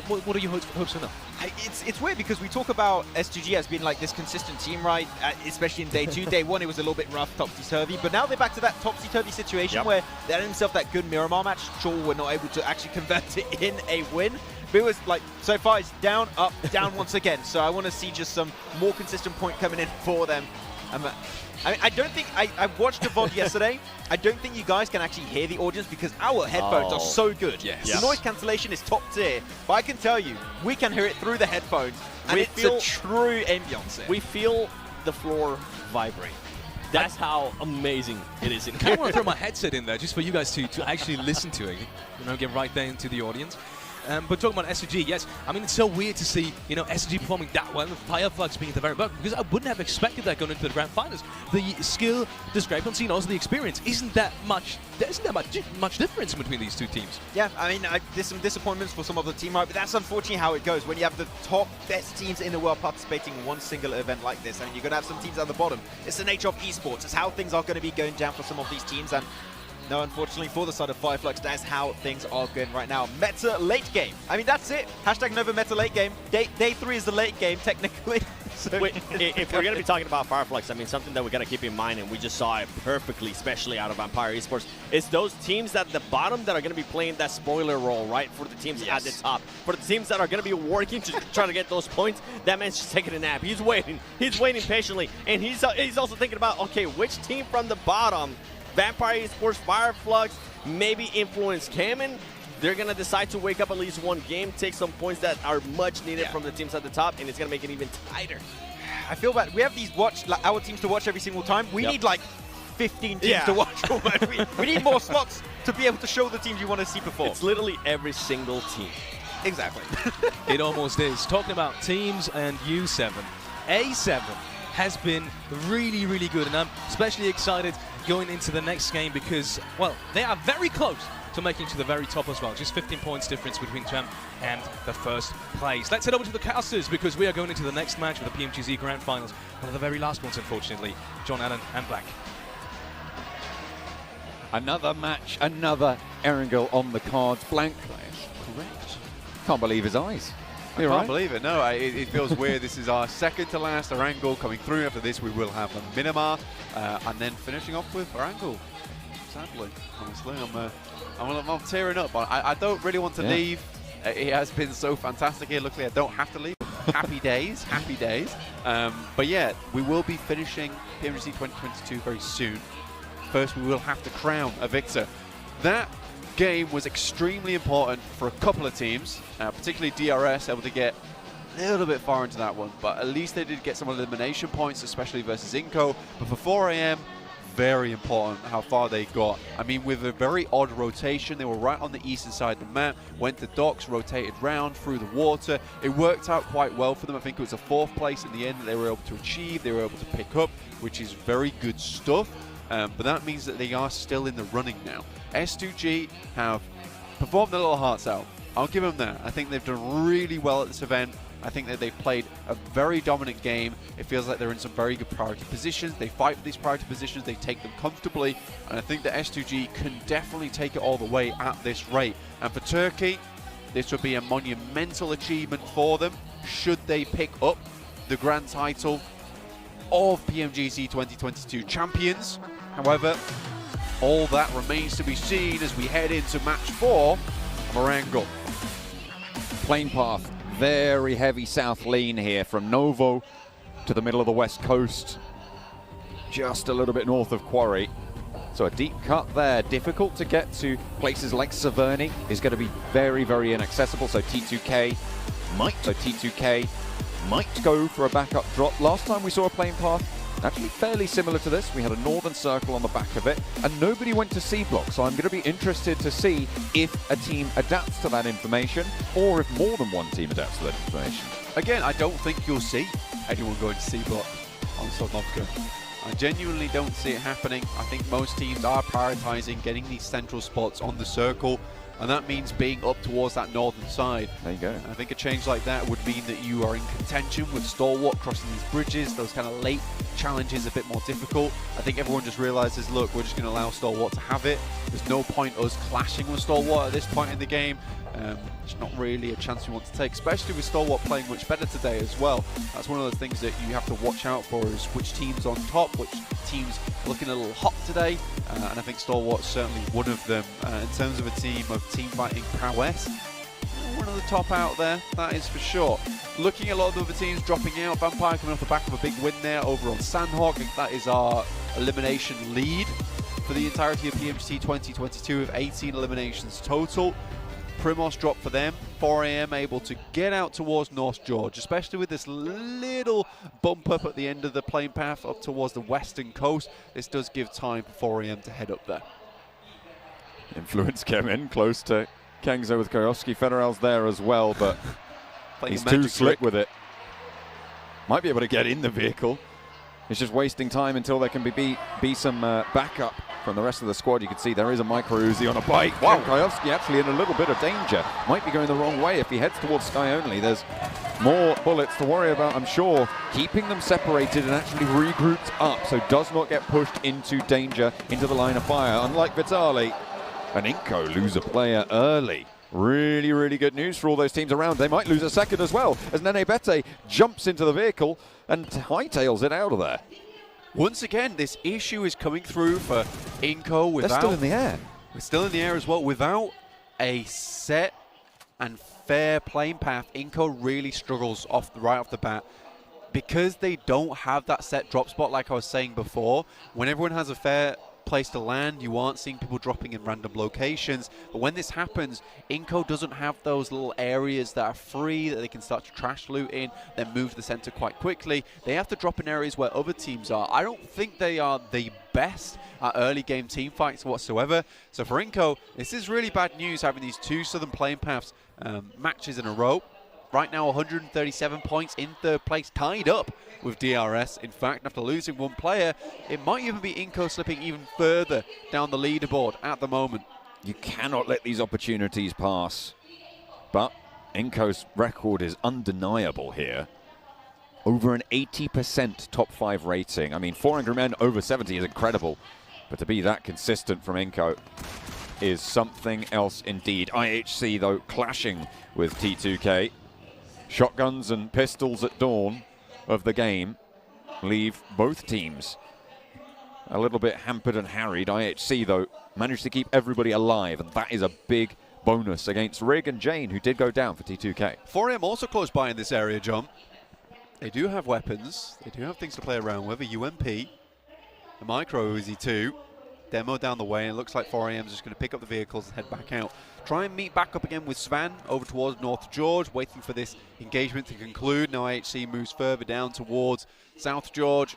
What are your hopes for now? It's weird because we talk about SGG as being like this consistent team, right? Especially in day 2. Day 1, it was a little bit rough, topsy-turvy. But now they're back to that topsy-turvy situation where they had themselves that good Miramar match. Sure, we're not able to actually convert it in a win. But it was like, so far it's down, up, down once again. So I want to see just some more consistent point coming in for them. I mean, I don't think, I watched the VOD yesterday. I don't think you guys can actually hear the audience because our headphones are so good. Yes. The noise cancellation is top tier, but I can tell you, we can hear it through the headphones, and it's a true ambience here. We feel the floor vibrate. That's how amazing it is in I here. want to throw my headset in there just for you guys to actually listen to it. You know, get right there into the audience. But talking about SG, yes, I mean, it's so weird to see, you know, SG performing that well, with Fireflux being at the very bottom, because I wouldn't have expected that going into the grand finals. The skill discrepancy and also the experience isn't that much. There isn't that much difference between these two teams. Yeah, I mean, there's some disappointments for some of the team, right? But that's unfortunately how it goes when you have the top best teams in the world participating in one single event like this. I mean, you're going to have some teams at the bottom. It's the nature of esports. It's how things are going to be going down for some of these teams. And no, unfortunately, for the side of Fireflux, that's how things are going right now. Meta late game. I mean, that's it. Hashtag Nova Meta late game. Day 3 is the late game, technically. So Wait, if we're going to be talking about Fireflux, I mean, something that we got to keep in mind, and we just saw it perfectly, especially out of Vampire Esports, is those teams at the bottom that are going to be playing that spoiler role, right, for the teams at the top. For the teams that are going to be working to try to get those points, that man's just taking a nap. He's waiting. He's waiting patiently. And he's also thinking about, okay, which team from the bottom, Vampire Esports, Fireflux, maybe influence Kamen, they're going to decide to wake up at least one game, take some points that are much needed from the teams at the top, and it's going to make it even tighter. I feel bad. We have these our teams to watch every single time. We need like 15 teams to watch. we need more slots to be able to show the teams you want to see perform. It's literally every single team. Exactly. It almost is. Talking about teams and U7, A7 has been really, really good, and I'm especially excited going into the next game because, well, they are very close to making to the very top as well. Just 15 points difference between them and the first place. Let's head over to the casters because we are going into the next match of the PMGC Grand Finals. One of the very last ones, unfortunately. John Allen and Black. Another match, another Erangel on the cards. Blank, correct. Can't believe his eyes. I can't believe it. No, it feels weird. This is our second to last Erangel coming through. After this, we will have a Minimar, and then finishing off with Erangel. Sadly, honestly, I'm tearing up. I don't really want to leave. It has been so fantastic here. Luckily, I don't have to leave. Happy days, happy days. But yeah, we will be finishing PMGC 2022 very soon. First, we will have to crown a victor. That game was extremely important for a couple of teams, particularly DRS, able to get a little bit far into that one, but at least they did get some elimination points, especially versus Inco. But for 4 AM, very important how far they got. I mean, with a very odd rotation, they were right on the eastern side of the map, went to docks, rotated round through the water. It worked out quite well for them. I think it was a 4th place in the end that they were able to achieve, they were able to pick up, which is very good stuff. But that means that they are still in the running now. S2G have performed their little hearts out. I'll give them that. I think they've done really well at this event. I think that they've played a very dominant game. It feels like they're in some very good priority positions. They fight for these priority positions. They take them comfortably. And I think that S2G can definitely take it all the way at this rate. And for Turkey, this would be a monumental achievement for them should they pick up the grand title of PMGC 2022 champions. However, all that remains to be seen as we head into match 4 of Erangel. Plane path, very heavy south lean here from Novo to the middle of the west coast, just a little bit north of Quarry. So a deep cut there, difficult to get to places like Severny is going to be very, very inaccessible. So T2K might go for a backup drop. Last time we saw a plane path, actually fairly similar to this. We had a northern circle on the back of it, and nobody went to C block. So I'm going to be interested to see if a team adapts to that information, or if more than one team adapts to that information. Again, I don't think you'll see anyone going to C block on Sodnovka. I genuinely don't see it happening. I think most teams are prioritizing getting these central spots on the circle, and that means being up towards that northern side. There you go. I think a change like that would mean that you are in contention with Stalwart crossing these bridges, those kind of late challenges a bit more difficult. I think everyone just realizes, look, we're just going to allow Stalwart to have it. There's no point us clashing with Stalwart at this point in the game. It's not really a chance we want to take, especially with Stalwart playing much better today as well. That's one of the things that you have to watch out for, is which team's on top, which team's looking a little hot today, and I think Stalwart's certainly one of them. In terms of a team of team fighting prowess, one of the top out there, that is for sure. Looking at a lot of the other teams dropping out, Vampire coming off the back of a big win there over on Sandhawk. I think that is our elimination lead for the entirety of PMGC 2022 with 18 eliminations total. Primos drop for them. 4 AM able to get out towards North George, especially with this little bump up at the end of the plane path up towards the western coast. This does give time for 4 AM to head up there. Influence came in close to Kengzo with Koyoski. Federal's there as well, but he's too slick with it. Might be able to get in the vehicle. It's just wasting time until there can be some backup from the rest of the squad. You can see there is a micro Uzi on a bike. Wow, Koyoski actually in a little bit of danger. Might be going the wrong way if he heads towards Sky Only. There's more bullets to worry about, I'm sure. Keeping them separated and actually regrouped up, so does not get pushed into danger, into the line of fire. Unlike Vitali and Inco lose a player early. Really, really good news for all those teams around. They might lose a second as well, as Nene Bete jumps into the vehicle and hightails it out of there. Once again, this issue is coming through for Inco without... They're still in the air. We're still in the air as well. Without a set and fair playing path, Inco really struggles right off the bat. Because they don't have that set drop spot, like I was saying before, when everyone has a fair place to land, you aren't seeing people dropping in random locations. But when this happens, Inco doesn't have those little areas that are free that they can start to trash loot in, then move to the center quite quickly. They have to drop in areas where other teams are. I don't think they are the best at early game team fights whatsoever. So for Inco, this is really bad news, having these two Southern Playing Paths matches in a row. Right now, 137 points in third place, tied up with DRS. In fact, after losing one player, it might even be Inco slipping even further down the leaderboard at the moment. You cannot let these opportunities pass. But Inco's record is undeniable here. Over an 80% top 5 rating. I mean, 400 men over 70 is incredible. But to be that consistent from Inco is something else indeed. IHC, though, clashing with T2K. Shotguns and pistols at dawn of the game leave both teams a little bit hampered and harried. IHC, though, managed to keep everybody alive, and that is a big bonus against Rig and Jane, who did go down for T2K. 4M also close by in this area, John. They do have weapons. They do have things to play around with. A UMP, a micro Uzi too. Demo down the way, and it looks like 4AM is just going to pick up the vehicles and head back out. Try and meet back up again with Svan over towards North George, waiting for this engagement to conclude. Now IHC moves further down towards South George.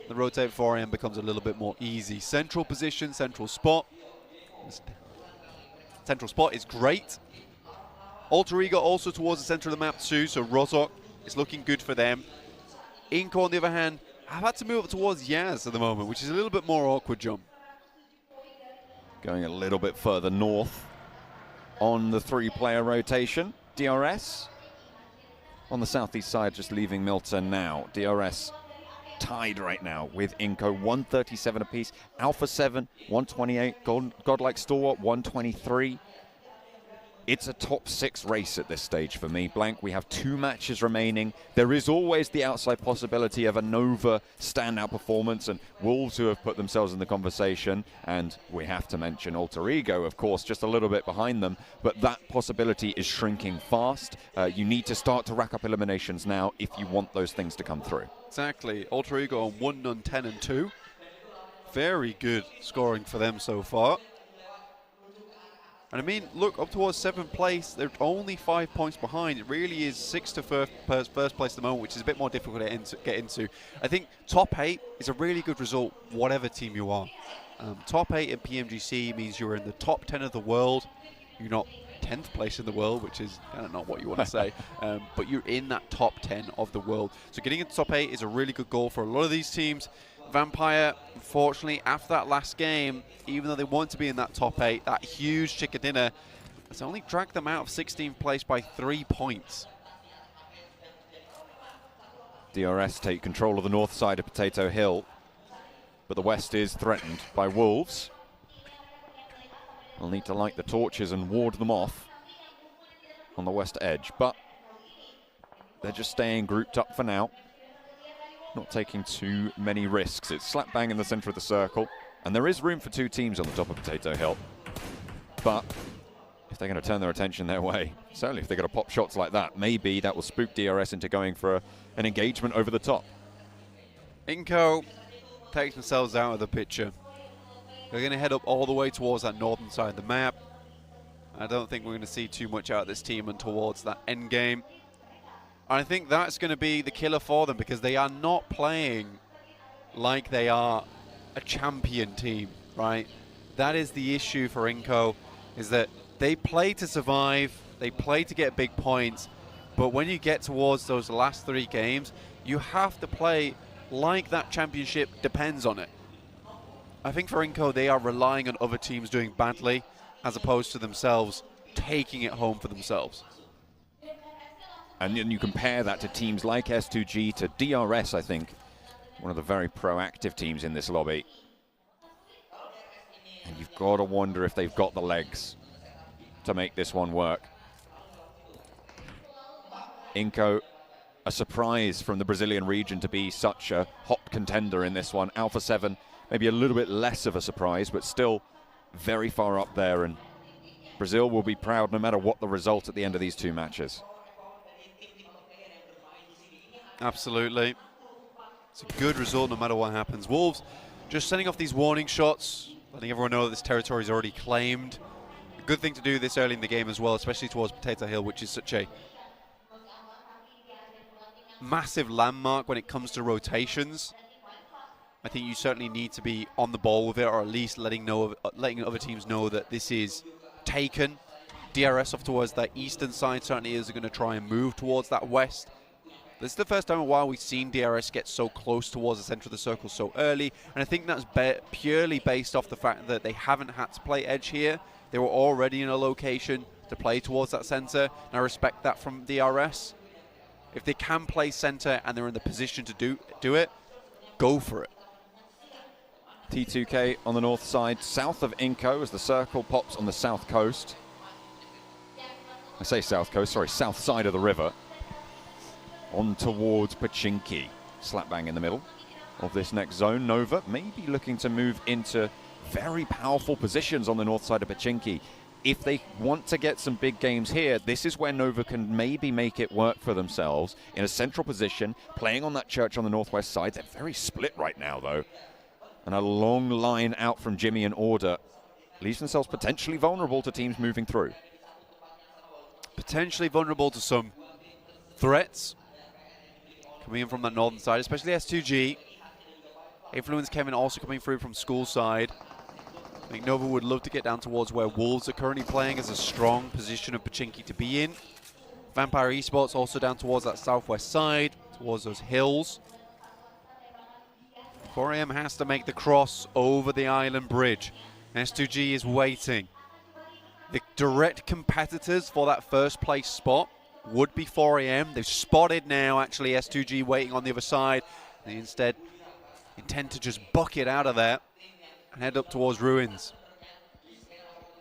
The rotate 4AM becomes a little bit more easy. Central position, central spot. Central spot is great. Alter Ego also towards the center of the map too, so Rozok is looking good for them. Inco, on the other hand, have had to move up towards Yaz at the moment, which is a little bit more awkward, John. Going a little bit further north on the 3-player rotation. DRS on the southeast side, just leaving Milton now. DRS tied right now with Inco, 137 apiece. Alpha 7, 128. Godlike Stalwart, 123. It's a top 6 race at this stage for me. Blank, we have 2 matches remaining. There is always the outside possibility of a Nova standout performance, and Wolves, who have put themselves in the conversation, and we have to mention Alter Ego, of course, just a little bit behind them, but that possibility is shrinking fast. You need to start to rack up eliminations now if you want those things to come through. Exactly. Alter Ego on 1, none, 10, and 2. Very good scoring for them so far. And I mean, look, up towards 7th place, they're only 5 points behind. It really is 6 to first place at the moment, which is a bit more difficult to get into. I think top 8 is a really good result, whatever team you are. Top 8 in PMGC means you're in the top 10 of the world. You're not 10th place in the world, which is kind of not what you want to say, but you're in that top 10 of the world. So getting into top 8 is a really good goal for a lot of these teams. Vampire, unfortunately, after that last game, even though they want to be in that top 8, that huge chicken dinner has only dragged them out of 16th place by 3 points. DRS take control of the north side of Potato Hill, but the west is threatened by wolves. They'll need to light the torches and ward them off on the west edge, but they're just staying grouped up for now, not taking too many risks. It's slap bang in the center of the circle, and there is room for 2 teams on the top of Potato Hill, but if they're going to turn their attention their way, certainly if they're going to pop shots like that, maybe that will spook DRS into going for an engagement over the top. Inco takes themselves out of the picture. They're going to head up all the way towards that northern side of the map. I don't think we're going to see too much out of this team and towards that end game. I think that's going to be the killer for them, because they are not playing like they are a champion team, right? That is the issue for Inco, is that they play to survive, they play to get big points, but when you get towards those last 3 games, you have to play like that championship depends on it. I think for Inco, they are relying on other teams doing badly as opposed to themselves taking it home for themselves. And then you compare that to teams like S2G, to DRS, I think, one of the very proactive teams in this lobby. And you've got to wonder if they've got the legs to make this one work. Inco, a surprise from the Brazilian region to be such a hot contender in this one. Alpha 7, maybe a little bit less of a surprise, but still very far up there. And Brazil will be proud no matter what the result at the end of these 2 matches. Absolutely. It's a good result no matter what happens. Wolves just sending off these warning shots, letting everyone know that this territory is already claimed. A good thing to do this early in the game as well, especially towards Potato Hill, which is such a massive landmark when it comes to rotations. I think you certainly need to be on the ball with it, or at least letting other teams know that this is taken. DRS off towards that eastern side certainly is going to try and move towards that west. This is the first time in a while we've seen DRS get so close towards the center of the circle so early, and I think that's purely based off the fact that they haven't had to play edge here. They were already in a location to play towards that center, and I respect that from DRS. If they can play center and they're in the position to do it, go for it. T2K on the north side, south of Inco, as the circle pops on the south coast. I say south coast, sorry, south side of the river. On towards Pachinki. Slap bang in the middle of this next zone. Nova may be looking to move into very powerful positions on the north side of Pachinki. If they want to get some big games here, this is where Nova can maybe make it work for themselves in a central position, playing on that church on the northwest side. They're very split right now, though. And a long line out from Jimmy and Order leaves themselves potentially vulnerable to teams moving through. Potentially vulnerable to some threats coming in from that northern side, especially S2G. Influence Kevin also coming through from school side. I think Nova would love to get down towards where Wolves are currently playing as a strong position of Pachinki to be in. Vampire Esports also down towards that southwest side, towards those hills. 4AM has to make the cross over the island bridge. S2G is waiting. The direct competitors for that first place spot would be 4AM. They've spotted now actually S2G waiting on the other side. They instead intend to just bucket out of there and head up towards Ruins.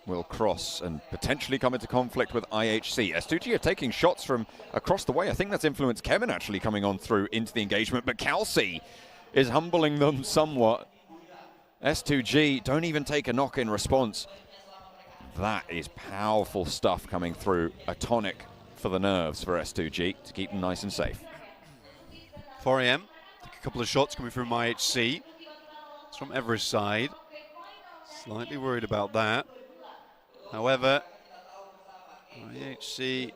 Will cross and potentially come into conflict with IHC. S2G are taking shots from across the way. I think that's Influence Kevin actually coming on through into the engagement, but Kelsey is humbling them somewhat. S2G don't even take a knock in response. That is powerful stuff coming through. A tonic for the nerves for S2G to keep them nice and safe. 4AM, take a couple of shots coming from IHC. It's from Everest side. Slightly worried about that. However, IHC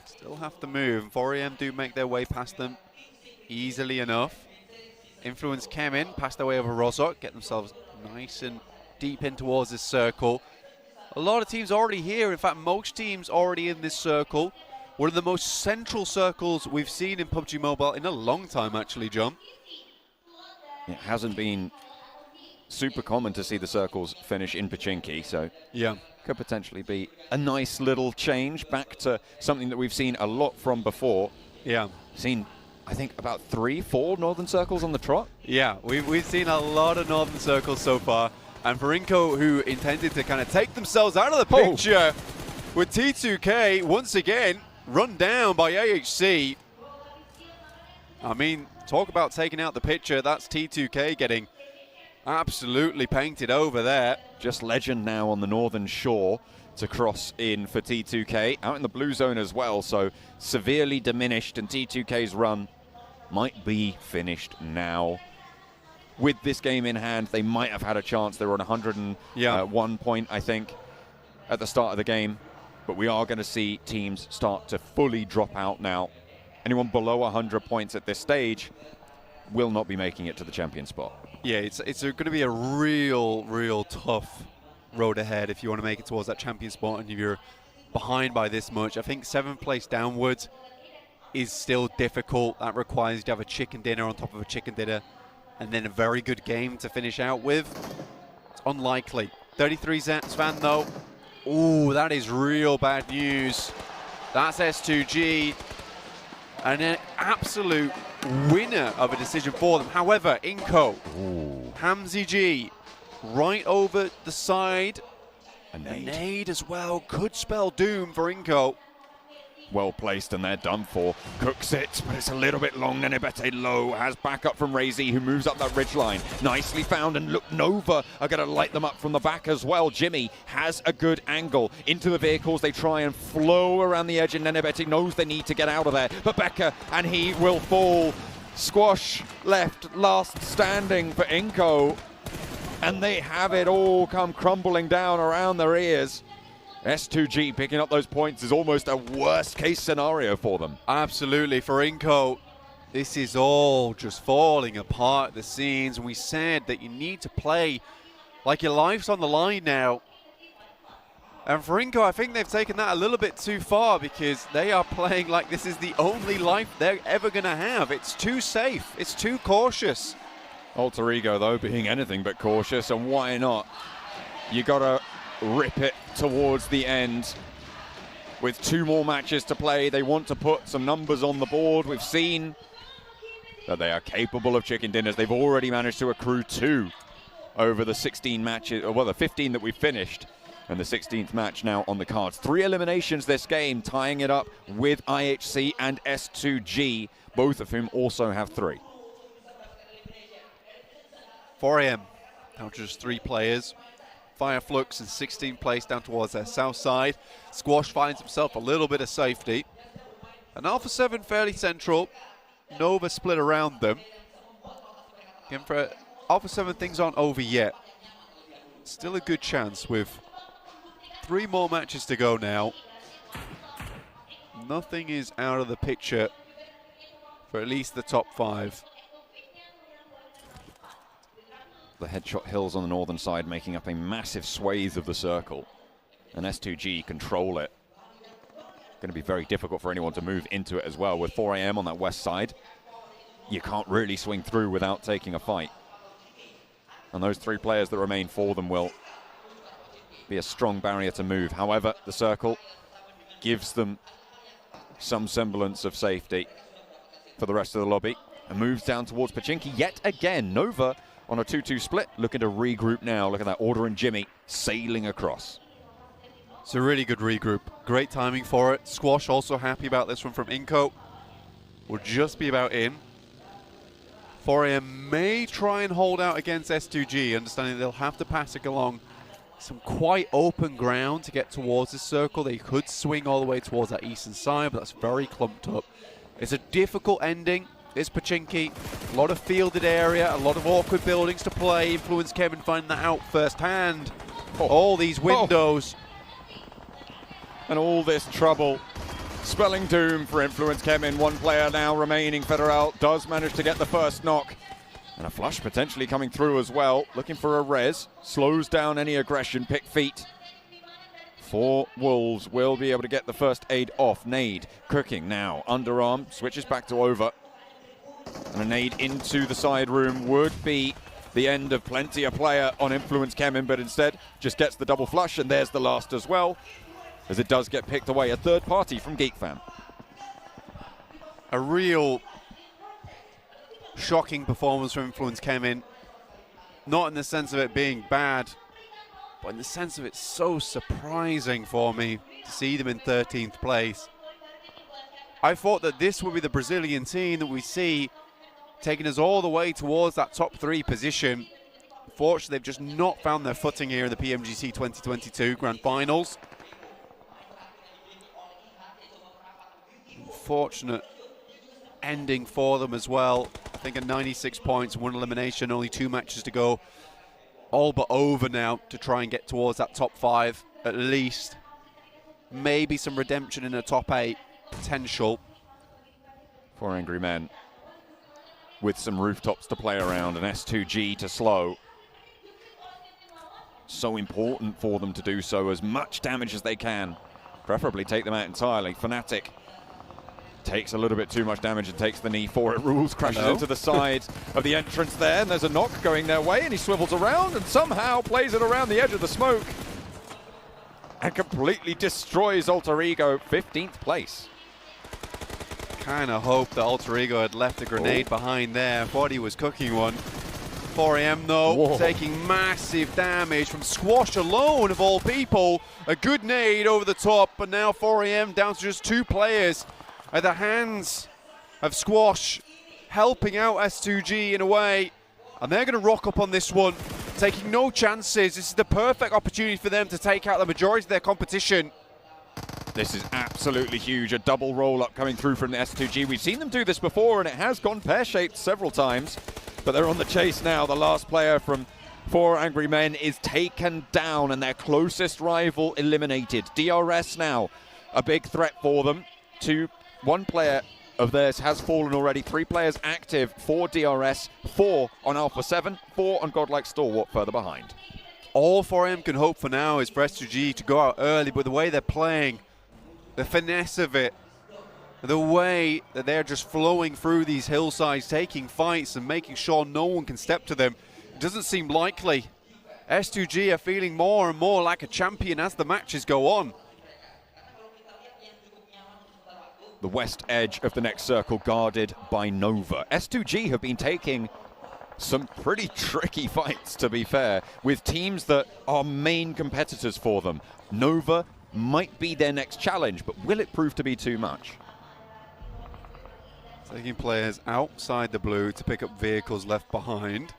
still have to move. 4AM do make their way past them easily enough. Influence came in, passed their way over Rozok, get themselves nice and deep in towards this circle. A lot of teams already here. In fact, most teams already in this circle. One of the most central circles we've seen in PUBG Mobile in a long time, actually, John. it hasn't been super common to see the circles finish in Pachinki, so yeah, could potentially be a nice little change back to something that we've seen a lot from before. yeah. Seen, I think, about 3-4 Northern Circles on the trot. Yeah, we've seen a lot of Northern Circles so far. And for Inco, who intended to kind of take themselves out of the picture with T2K, once again, run down by AHC. I mean, talk about taking out the picture. That's T2K getting absolutely painted over there. Just Legend now on the northern shore to cross in for T2K. Out in the blue zone as well, so severely diminished, and T2K's run might be finished now. With this game in hand, they might have had a chance. They were on 101 point, I think, at the start of the game. But we are going to see teams start to fully drop out now. Anyone below 100 points at this stage will not be making it to the champion spot. Yeah, it's going to be a real tough road ahead if you want to make it towards that champion spot, and if you're behind by this much. I think 7th place downwards is still difficult. That requires you to have a chicken dinner on top of a chicken dinner, and then a very good game to finish out with. It's unlikely. 33 Svan though. Ooh, that is real bad news. That's S2G. And an absolute winner of a decision for them. However, Inco, Hamzy G, right over the side. A nade as well. Could spell doom for Inco. Well placed, and they're done for. Cooks it, but it's a little bit long. Nenebete low has backup from Razy, who moves up that ridge line. Nicely found, and look, Nova are going to light them up from the back as well. Jimmy has a good angle into the vehicles. They try and flow around the edge, and Nenebete knows they need to get out of there. But Becca, and he will fall. Squash left last standing for Inco, and they have it all come crumbling down around their ears. S2G picking up those points is almost a worst-case scenario for them. Absolutely. For Inco, this is all just falling apart at the seams. And we said that you need to play like your life's on the line now. And for Inco, I think they've taken that a little bit too far, because they are playing like this is the only life they're ever going to have. It's too safe. It's too cautious. Alter Ego, though, being anything but cautious, and why not? You got to rip it towards the end. With 2 more matches to play, they want to put some numbers on the board. We've seen that they are capable of chicken dinners. They've already managed to accrue 2 over the 16 matches, or well, the 15 that we finished, and the 16th match now on the cards. 3 eliminations this game, tying it up with IHC and S2G, both of whom also have 3. 4 AM, now just 3 players. Fireflux in 16th place down towards their south side. Squash finds himself a little bit of safety. And Alpha 7 fairly central. Nova split around them. Again, for Alpha 7, things aren't over yet. Still a good chance with 3 more matches to go now. Nothing is out of the picture for at least the top 5. The headshot hills on the northern side making up a massive swathe of the circle, and S2G control it. Going to be very difficult for anyone to move into it as well. With 4 AM on that west side, you can't really swing through without taking a fight. And those 3 players that remain for them will be a strong barrier to move. However, the circle gives them some semblance of safety for the rest of the lobby, and moves down towards Pachinki yet again. Nova on a 2-2 split, looking to regroup now. Look at that, Order and Jimmy sailing across. It's a really good regroup. Great timing for it. Squash also happy about this one from Inco. Will just be about in. 4 AM may try and hold out against S2G, understanding they'll have to pass it along some quite open ground to get towards this circle. They could swing all the way towards that eastern side, but that's very clumped up. It's a difficult ending. It's Pachinki, a lot of fielded area, a lot of awkward buildings to play. Influence Kevin finding that out firsthand. All these windows. And all this trouble, spelling doom for Influence Kevin. 1 player now remaining. Federal does manage to get the first knock. And a flush potentially coming through as well. Looking for a res, slows down any aggression, pick feet. 4 Wolves will be able to get the first aid off. Nade cooking now, underarm, switches back to over. And a nade into the side room would be the end of plenty of player on Influence Kemin, but instead just gets the double flush, and there's the last as well, as it does get picked away. A third party from GeekFam. A real shocking performance from Influence Kemin. Not in the sense of it being bad, but in the sense of it's so surprising for me to see them in 13th place. I thought that this would be the Brazilian team that we see taking us all the way towards that top 3 position. Unfortunately, they've just not found their footing here in the PMGC 2022 Grand Finals. Unfortunate ending for them as well. I think at 96 points, 1 elimination, only 2 matches to go. All but over now to try and get towards that top 5 at least. Maybe some redemption in the top 8 potential. 4 Angry Men with some rooftops to play around and S2G to slow. So important for them to do so, as much damage as they can. Preferably take them out entirely. Fnatic takes a little bit too much damage and takes the knee for it. Rules crashes into the side of the entrance there, and there's a knock going their way, and he swivels around and somehow plays it around the edge of the smoke and completely destroys Alter Ego. 15th place. Kind of hope that Alter Ego had left a grenade behind there. Thought he was cooking one. 4AM though, taking massive damage from Squash alone, of all people. A good nade over the top, but now 4AM down to just 2 players at the hands of Squash, helping out S2G in a way. And they're going to rock up on this one, taking no chances. This is the perfect opportunity for them to take out the majority of their competition. This is absolutely huge. A double roll-up coming through from the S2G. We've seen them do this before, and it has gone pear-shaped several times. But they're on the chase now. The last player from 4 Angry Men is taken down, and their closest rival eliminated. DRS now, a big threat for them. 1 player of theirs has fallen already. 3 players active for DRS, 4 on Alpha 7, 4 on Godlike Stalwart further behind. All 4M can hope for now is for S2G to go out early, but the way they're playing, the finesse of it, the way that they're just flowing through these hillsides, taking fights and making sure no one can step to them, it doesn't seem likely. S2G are feeling more and more like a champion as the matches go on. The west edge of the next circle guarded by Nova. S2G have been taking some pretty tricky fights, to be fair, with teams that are main competitors for them. Nova might be their next challenge, but will it prove to be too much? Taking players outside the blue to pick up vehicles left behind.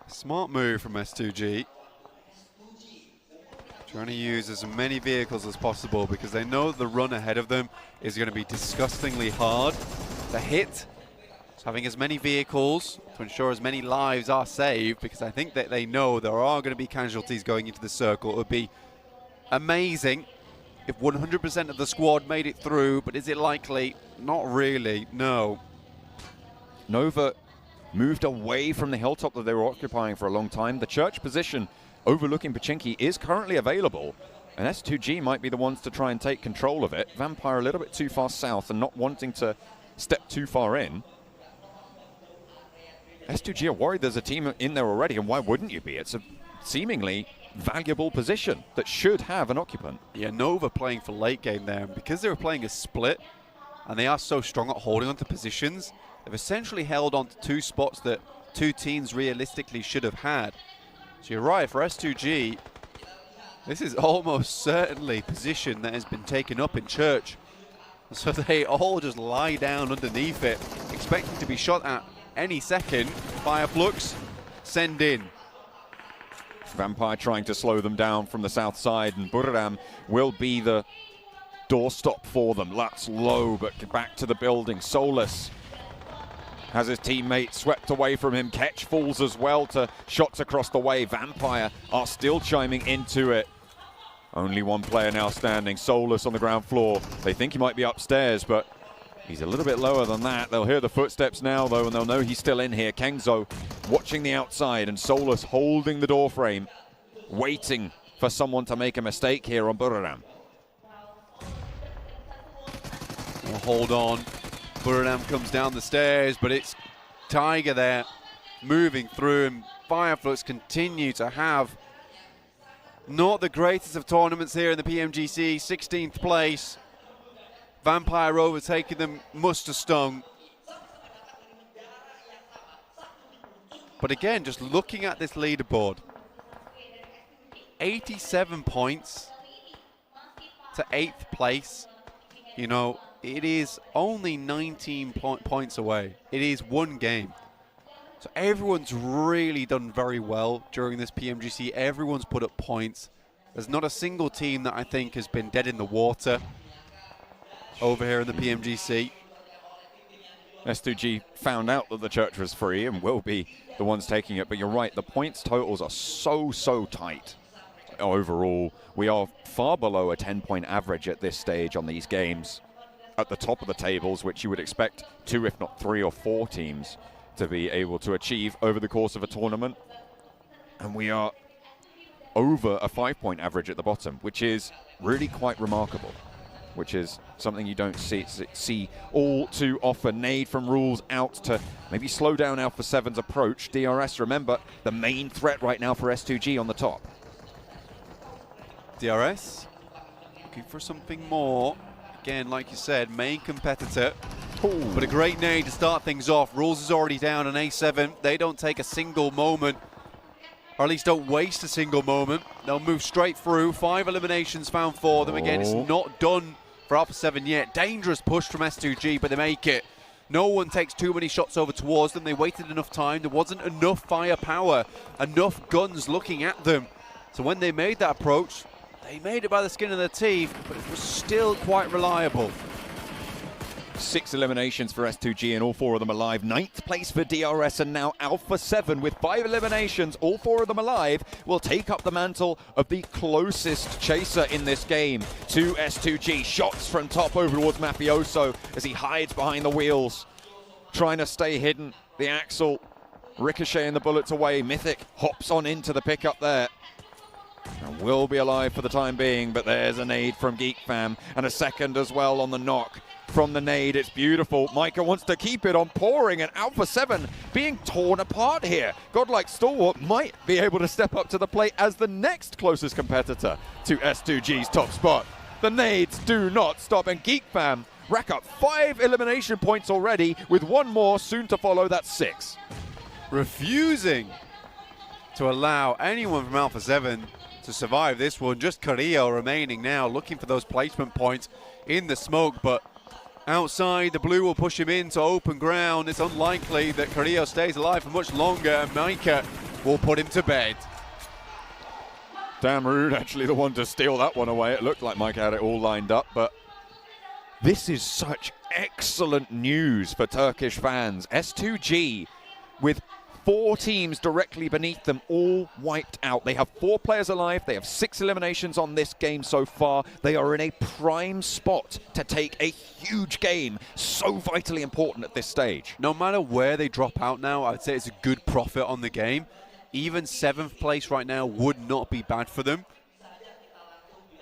Smart move from S2G. Trying to use as many vehicles as possible because they know the run ahead of them is going to be disgustingly hard to hit. So having as many vehicles to ensure as many lives are saved, because I think that they know there are going to be casualties going into the circle. It would be amazing if 100% of the squad made it through, but is it likely? Not really, no. Nova moved away from the hilltop that they were occupying for a long time. The church position overlooking Pachinki is currently available, and S2G might be the ones to try and take control of it. Vampire a little bit too far south and not wanting to step too far in. S2G are worried there's a team in there already, and why wouldn't you be? It's a seemingly valuable position that should have an occupant. Yeah, Nova playing for late game there, and because they were playing a split and they are so strong at holding onto positions, they've essentially held on to 2 spots that 2 teams realistically should have had. So you're right, for S2G, this is almost certainly position that has been taken up in church. So they all just lie down underneath it, expecting to be shot at any second. Fireflux, send in. Vampire trying to slow them down from the south side, and Buriram will be the doorstop for them. That's low, but back to the building. Solus has his teammate swept away from him. Ketch falls as well to shots across the way. Vampire are still chiming into it. Only 1 player now standing. Solus on the ground floor. They think he might be upstairs, but he's a little bit lower than that. They'll hear the footsteps now, though, and they'll know he's still in here. Kengzo watching the outside, and Solus holding the door frame, waiting for someone to make a mistake here on Buriram. We'll hold on. Buradam comes down the stairs, but it's Tiger there moving through, and Fireflux continue to have not the greatest of tournaments here in the PMGC. 16th place. Vampire overtaking them must have stung. But again, just looking at this leaderboard, 87 points to 8th place. You know, it is only 19 points away. It is one game. So everyone's really done very well during this PMGC. Everyone's put up points. There's not a single team that I think has been dead in the water over here in the PMGC. S2G found out that the church was free and will be the ones taking it, but you're right, the points totals are so tight. Overall, we are far below a 10-point average at this stage on these games. At the top of the tables, which you would expect 2, if not 3 or 4 teams to be able to achieve over the course of a tournament. And we are over a 5-point average at the bottom, which is really quite remarkable, which is something you don't see all too often. Nade from Rules out to maybe slow down Alpha 7's approach. DRS, remember, the main threat right now for S2G on the top. DRS looking for something more. Again, like you said, main competitor. Ooh. But a great nade to start things off. Rules is already down on A7. They don't take a single moment, or at least don't waste a single moment. They'll move straight through. 5 eliminations found for them. Again, it's not done for Alpha 7 yet. Dangerous push from S2G, but they make it. No one takes too many shots over towards them. They waited enough time. There wasn't enough firepower, enough guns looking at them. So when they made that approach, they made it by the skin of their teeth, but it was still quite reliable. 6 eliminations for S2G and all 4 of them alive. 9th place for DRS, and now Alpha 7 with 5 eliminations, all 4 of them alive, will take up the mantle of the closest chaser in this game to S2G. Shots from top over towards Mafioso as he hides behind the wheels, trying to stay hidden. The Axel ricocheting the bullets away. Mythic hops on into the pickup there. And will be alive for the time being, but there's a nade from Geek Fam, and a second as well on the knock from the nade. It's beautiful. Micah wants to keep it on pouring, and Alpha 7 being torn apart here. Godlike Stalwart might be able to step up to the plate as the next closest competitor to S2G's top spot. The nades do not stop, and Geek Fam rack up 5 elimination points already, with 1 more soon to follow. That's 6. Refusing to allow anyone from Alpha 7 to survive this one. Just Carrillo remaining now, looking for those placement points in the smoke, but outside, the blue will push him into open ground. It's unlikely that Carrillo stays alive for much longer, and Micah will put him to bed. Damn rude, actually, the one to steal that one away. It looked like Micah had it all lined up, but this is such excellent news for Turkish fans. S2G with 4 teams directly beneath them, all wiped out. They have 4 players alive. They have 6 eliminations on this game so far. They are in a prime spot to take a huge game, so vitally important at this stage. No matter where they drop out now, I'd say it's a good profit on the game. Even 7th place right now would not be bad for them.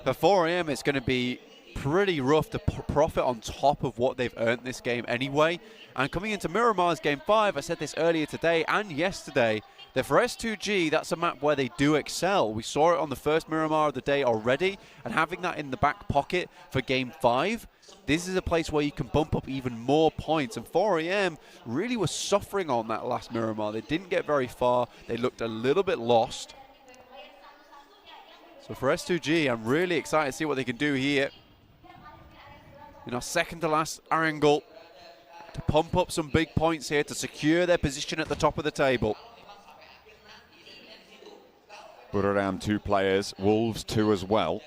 For 4 AM, it's going to be pretty rough to profit on top of what they've earned this game anyway. And coming into Miramar's Game 5, I said this earlier today and yesterday, that for S2G, that's a map where they do excel. We saw it on the first Miramar of the day already, and having that in the back pocket for Game 5, this is a place where you can bump up even more points. And 4AM really was suffering on that last Miramar. They didn't get very far. They looked a little bit lost. So for S2G, I'm really excited to see what they can do here. In our second to last angle, to pump up some big points here to secure their position at the top of the table. Buradam 2 players, Wolves 2 as well.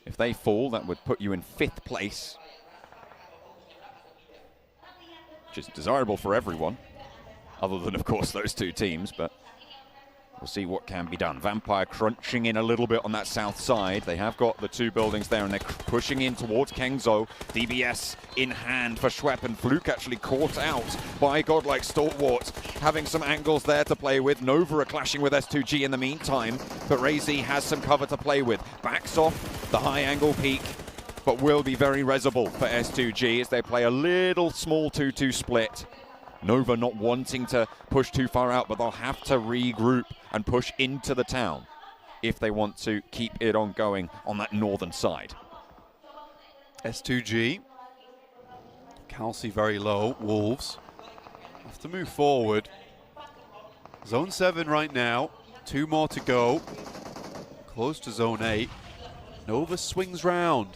If they fall, that would put you in 5th place, which is desirable for everyone, other than, of course, those 2 teams, but we'll see what can be done. Vampire crunching in a little bit on that south side. They have got the 2 buildings there, and they're pushing in towards Kengzo. DBS in hand for Schwepp, and Fluke actually caught out by Godlike Stalwart. Having some angles there to play with. Nova are clashing with S2G in the meantime, but Razy has some cover to play with. Backs off the high angle peak but will be very resable for S2G as they play a little small 2-2 split. Nova not wanting to push too far out, but they'll have to regroup and push into the town if they want to keep it on going on that northern side. S2G. Kelsey very low. Wolves have to move forward. Zone 7 right now. 2 more to go. Close to zone 8. Nova swings round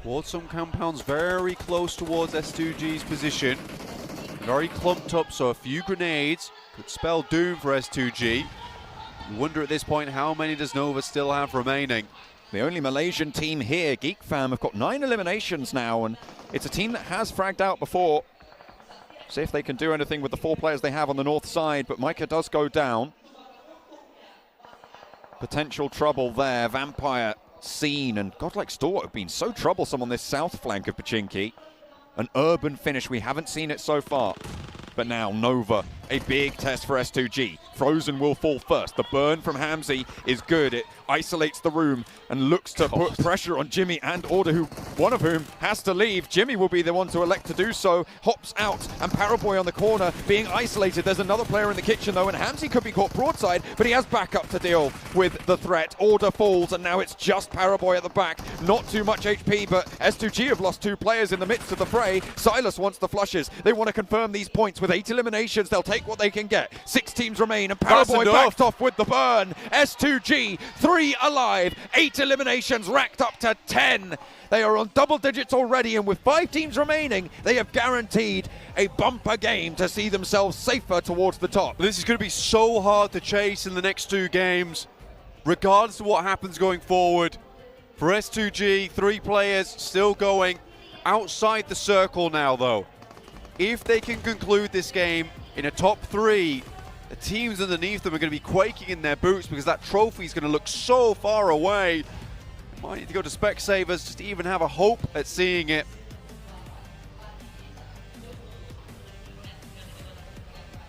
towards some compounds very close towards S2G's position. Very clumped up, so a few grenades could spell doom for S2G. You wonder at this point, how many does Nova still have remaining? The only Malaysian team here, Geek Fam, have got 9 eliminations now, and it's a team that has fragged out before. See if they can do anything with the 4 players they have on the north side, but Micah does go down. Potential trouble there. Vampire seen, and Godlike Stalwart have been so troublesome on this south flank of Pachinki. An urban finish, we haven't seen it so far. But now Nova, a big test for S2G. Frozen will fall first. The burn from Hamzy is good. It isolates the room and looks to put pressure on Jimmy and Order, one of whom has to leave. Jimmy will be the one to elect to do so. Hops out, and Paraboy on the corner being isolated. There's another player in the kitchen though, and Hamzy could be caught broadside, but he has backup to deal with the threat. Order falls, and now it's just Paraboy at the back. Not too much HP, but S2G have lost 2 players in the midst of the fray. Silas wants the flushes. They want to confirm these points. With 8 eliminations, they'll take what they can get. 6 teams remain, and Paraboy backed off with the burn. S2G, 3 alive, 8 eliminations racked up to 10. They are on double digits already, and with 5 teams remaining, they have guaranteed a bumper game to see themselves safer towards the top. This is going to be so hard to chase in the next 2 games, regardless of what happens going forward. For S2G, 3 players still going outside the circle now, though. If they can conclude this game in a top 3, the teams underneath them are going to be quaking in their boots because that trophy is going to look so far away. Might need to go to Specsavers just to even have a hope at seeing it.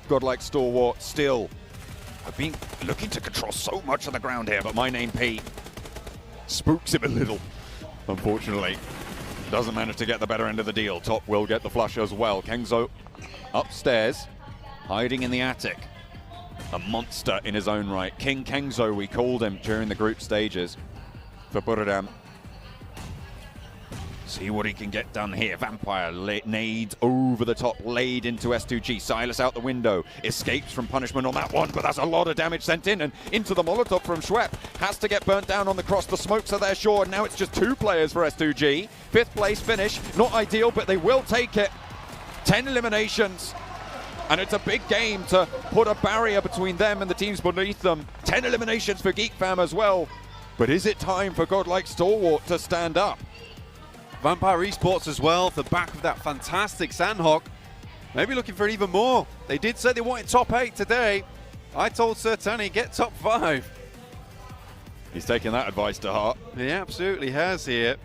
Godlike Stalwart still have been looking to control so much of the ground here, but My Name P spooks him a little, unfortunately. Doesn't manage to get the better end of the deal. Top will get the flush as well. Kengzo upstairs, hiding in the attic. A monster in his own right. King Kengzo, we called him during the group stages for Buradam. See what he can get done here. Vampire nades over the top, laid into S2G. Silas out the window, escapes from punishment on that one, but that's a lot of damage sent in, and into the Molotov from Schwepp. Has to get burnt down on the cross. The smokes are there, sure, and now it's just 2 players for S2G. 5th place finish, not ideal, but they will take it. 10 eliminations, and it's a big game to put a barrier between them and the teams beneath them. 10 eliminations for Geek Fam as well. But is it time for Godlike Stalwart to stand up? Vampire Esports as well, off the back of that fantastic Sandhawk. Maybe looking for even more. They did say they wanted top 8 today. I told Sir Tony, get top 5. He's taken that advice to heart. He absolutely has here.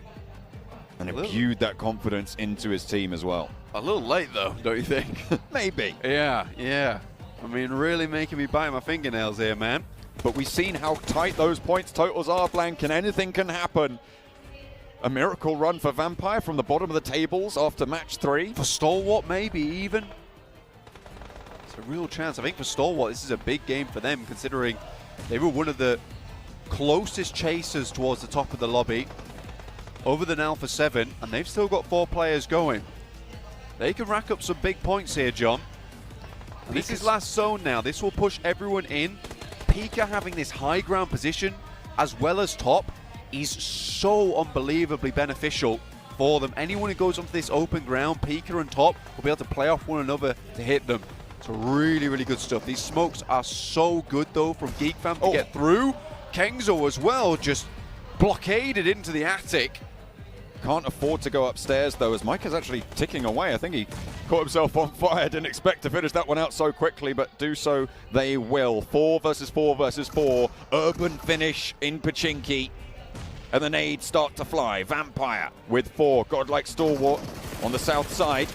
And imbued that confidence into his team as well. A little late though, don't you think? Maybe. Yeah. I mean, really making me bite my fingernails here, man. But we've seen how tight those points totals are, Blank, and anything can happen. A miracle run for Vampire from the bottom of the tables after match 3. For Stalwart, maybe even. It's a real chance. I think for Stalwart, this is a big game for them, considering they were one of the closest chasers towards the top of the lobby over than Alpha 7, and they've still got 4 players going. They can rack up some big points here, John. This is last zone now. This will push everyone in. Pika having this high ground position as well as top is so unbelievably beneficial for them. Anyone who goes onto this open ground, Pika and top, will be able to play off one another to hit them. So really, really good stuff. These smokes are so good though from Geek Fam to get through. Kengzo as well, just blockaded into the attic. Can't afford to go upstairs though, as Mike is actually ticking away. I think he caught himself on fire. Didn't expect to finish that one out so quickly, but do so they will. 4 versus 4 versus 4. Urban finish in Pachinki. And the nades start to fly. Vampire with 4. Godlike Stalwart on the south side.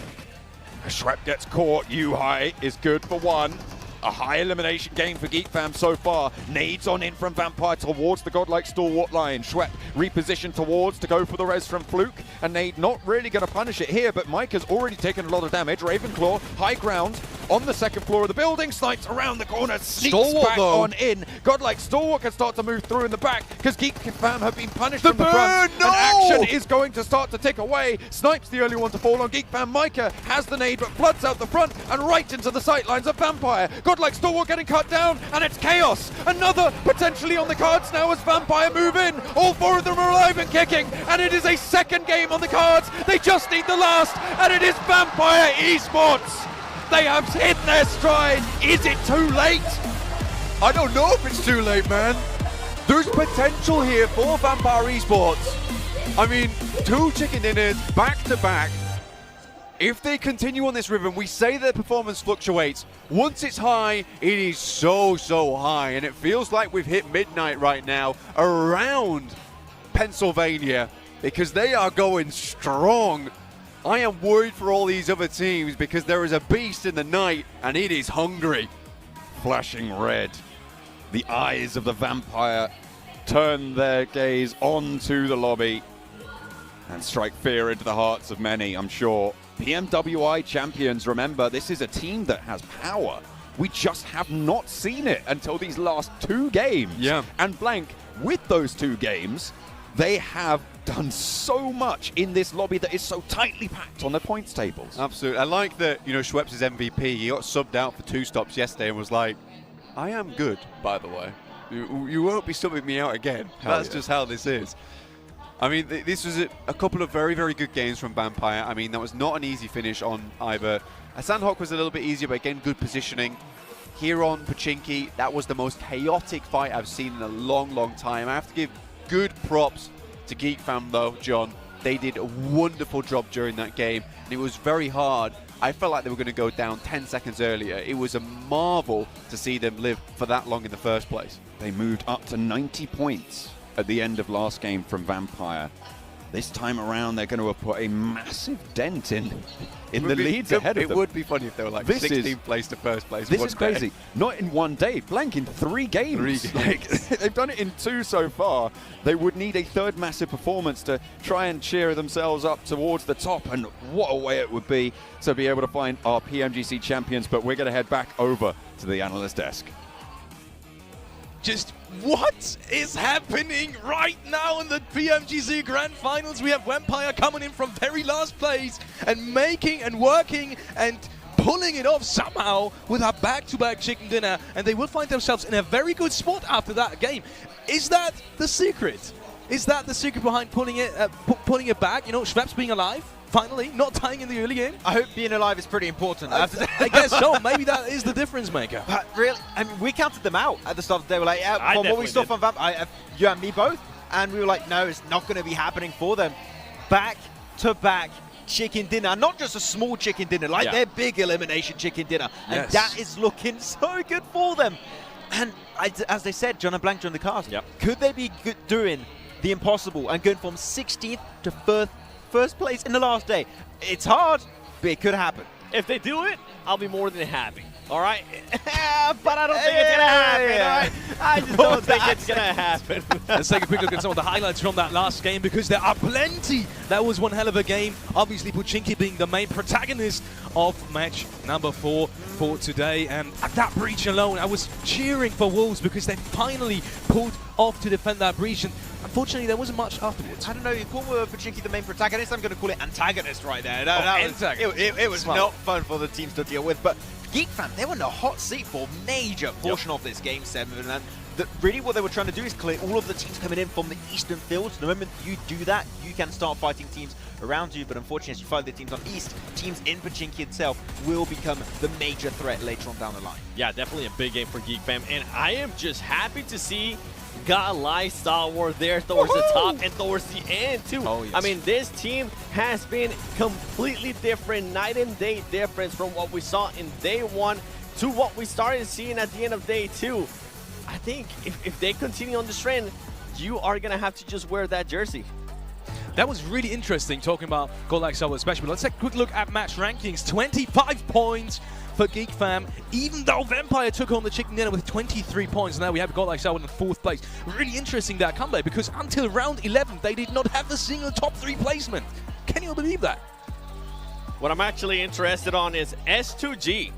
Schwepp gets caught. U-High is good for 1. A high elimination game for Geek Fam so far. Nades on in from Vampire towards the Godlike Stalwart line. Schwepp repositioned towards to go for the res from Fluke, and Nade not really going to punish it here, but Micah's already taken a lot of damage. Ravenclaw, high ground, on the second floor of the building, snipes around the corner, sneaks Stalwart, back though. on in. Godlike Stalwart can start to move through in the back, because Geek Fam have been punished from the burn, front, no! and action is going to start to tick away. Snipes the early one to fall on Geek Fam. Micah has the nade, but floods out the front and right into the sightlines of Vampire. Godlike Stalwart getting cut down, and it's chaos. Another potentially on the cards now as Vampire move in. All four of them are alive and kicking, and it is a second game on the cards. They just need the last, and it is Vampire Esports. They have hit their stride. Is it too late? I don't know if it's too late, man. There's potential here for Vampire Esports. I mean, 2 chicken dinners back to back. If they continue on this rhythm, we say their performance fluctuates. Once it's high, it is so high, and it feels like we've hit midnight right now around Pennsylvania, because they are going strong. I am worried for all these other teams because there is a beast in the night, and it is hungry. Flashing red. The eyes of the Vampire turn their gaze onto the lobby and strike fear into the hearts of many, I'm sure. PMWI champions, remember, this is a team that has power. We just have not seen it until these last 2 games. Yeah. And Blank, with those 2 games, they have done so much in this lobby that is so tightly packed on the points tables. Absolutely. I like that, Schweppes is MVP. He got subbed out for 2 stops yesterday and was like, I am good, by the way. You won't be subbing me out again. That's just how this is. I mean, this was a couple of very, very good games from Vampire. I mean, that was not an easy finish on either. Sandhawk was a little bit easier, but again, good positioning. Here on Pachinki, that was the most chaotic fight I've seen in a long time. I have to give good props to Geek Fam, though, John. They did a wonderful job during that game, and it was very hard. I felt like they were going to go down 10 seconds earlier. It was a marvel to see them live for that long in the first place. They moved up to 90 points at the end of last game from Vampire. This time around, they're going to have put a massive dent in the leads ahead of them. It would be funny if they were like 16th place to first place. This is crazy. Not in one day. Blank in 3 games. 3 games. They've done it in 2 so far. They would need a 3rd massive performance to try and cheer themselves up towards the top. And what a way it would be to be able to find our PMGC champions. But we're going to head back over to the analyst desk. Just what is happening right now in the PMGC Grand Finals? We have Vampire coming in from very last place and making and working and pulling it off somehow with a back-to-back chicken dinner, and they will find themselves in a very good spot after that game. Is that the secret? Is that the secret behind pulling it back? Schweppes being alive? Finally, not dying in the early game. I hope being alive is pretty important. I guess so. Maybe that is the difference maker. But really, I mean, we counted them out at the start of the day. We're like, I from what we saw definitely from Vamp, you and me both, and we were like, no, it's not going to be happening for them. Back to back chicken dinner, not just a small chicken dinner, like their big elimination chicken dinner, and that is looking so good for them. And as they said, John and Blank during the cast, could they be doing the impossible and going from 16th to first place in the last day? It's hard, but it could happen. If they do it, I'll be more than happy. All right? But I don't think it's going to happen. All right? I just don't think it's going to happen. Let's take a quick look at some of the highlights from that last game, because there are plenty. That was one hell of a game. Obviously, Pachinki being the main protagonist of match number 4 for today. And at that breach alone, I was cheering for Wolves because they finally pulled off to defend that breach. And unfortunately, there wasn't much afterwards. I don't know, you call Pachinki the main protagonist, I'm going to call it antagonist right there. It was not fun for the teams to deal with, but Geek Fam, they were in the hot seat for a major portion of this Game 7, and really what they were trying to do is clear all of the teams coming in from the eastern fields. The moment you do that, you can start fighting teams around you, but unfortunately, as you fight the teams on east, teams in Pachinki itself will become the major threat later on down the line. Yeah, definitely a big game for Geek Fam, and I am just happy to see Godlike Stalwart there towards the top and towards the end too. Oh, yes. I mean, this team has been completely different, night and day difference from what we saw in day 1 to what we started seeing at the end of day 2. I think if they continue on this trend, you are going to have to just wear that jersey. That was really interesting, talking about Gold Like Sour especially. But let's take a quick look at match rankings. 25 points for Geek Fam, even though Vampire took home the chicken dinner with 23 points. Now we have Gold Like Sour in 4th place. Really interesting, that comeback, because until round 11, they did not have a single top 3 placement. Can you believe that? What I'm actually interested on is S2G.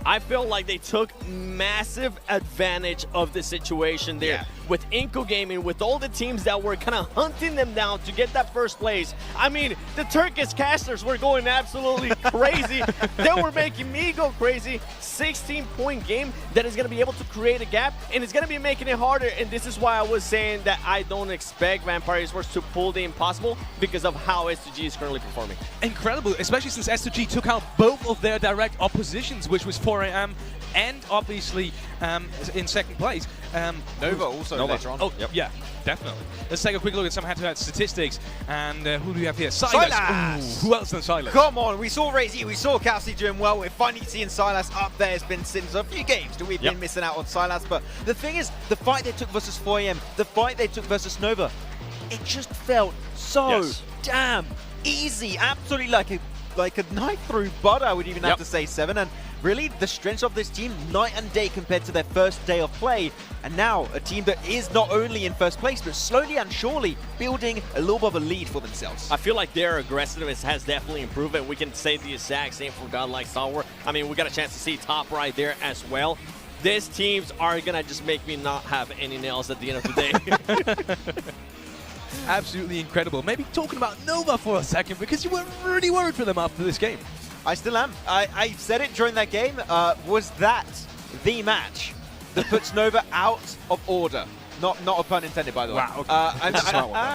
I feel like they took massive advantage of the situation there. Yeah. With Inco Gaming, with all the teams that were kind of hunting them down to get that first place. I mean, the Turkish casters were going absolutely crazy. They were making me go crazy. 16-point game that is going to be able to create a gap, and it's going to be making it harder. And this is why I was saying that I don't expect Vampire Esports to pull the impossible because of how S2G is currently performing. Incredible, especially since S2G took out both of their direct oppositions, which was 4AM and obviously in 2nd place. Nova also later on. Oh, Yep. yeah, definitely. Let's take a quick look at some head-to-head statistics. And who do we have here? Silas. Silas! Ooh, who else than Silas? Come on, we saw Razy, we saw Cassie doing well. We're finally seeing Silas up there. It's been since a few games that we've been missing out on Silas. But the thing is, the fight they took versus 4AM, the fight they took versus Nova, it just felt so damn easy. Absolutely like a knife through butter, I would even have to say, Seven. And really, the strength of this team, night and day compared to their first day of play. And now, a team that is not only in 1st place, but slowly and surely building a little bit of a lead for themselves. I feel like their aggressiveness has definitely improved, and we can say the exact same for Godlike Sour. I mean, we got a chance to see top right there as well. These teams are going to just make me not have any nails at the end of the day. Absolutely incredible. Maybe talking about Nova for a second, because you were really worried for them after this game. I still am. I said it during that game. Was that the match that puts Nova out of order? Not a pun intended, by the way. Wow, okay. That's a smart one.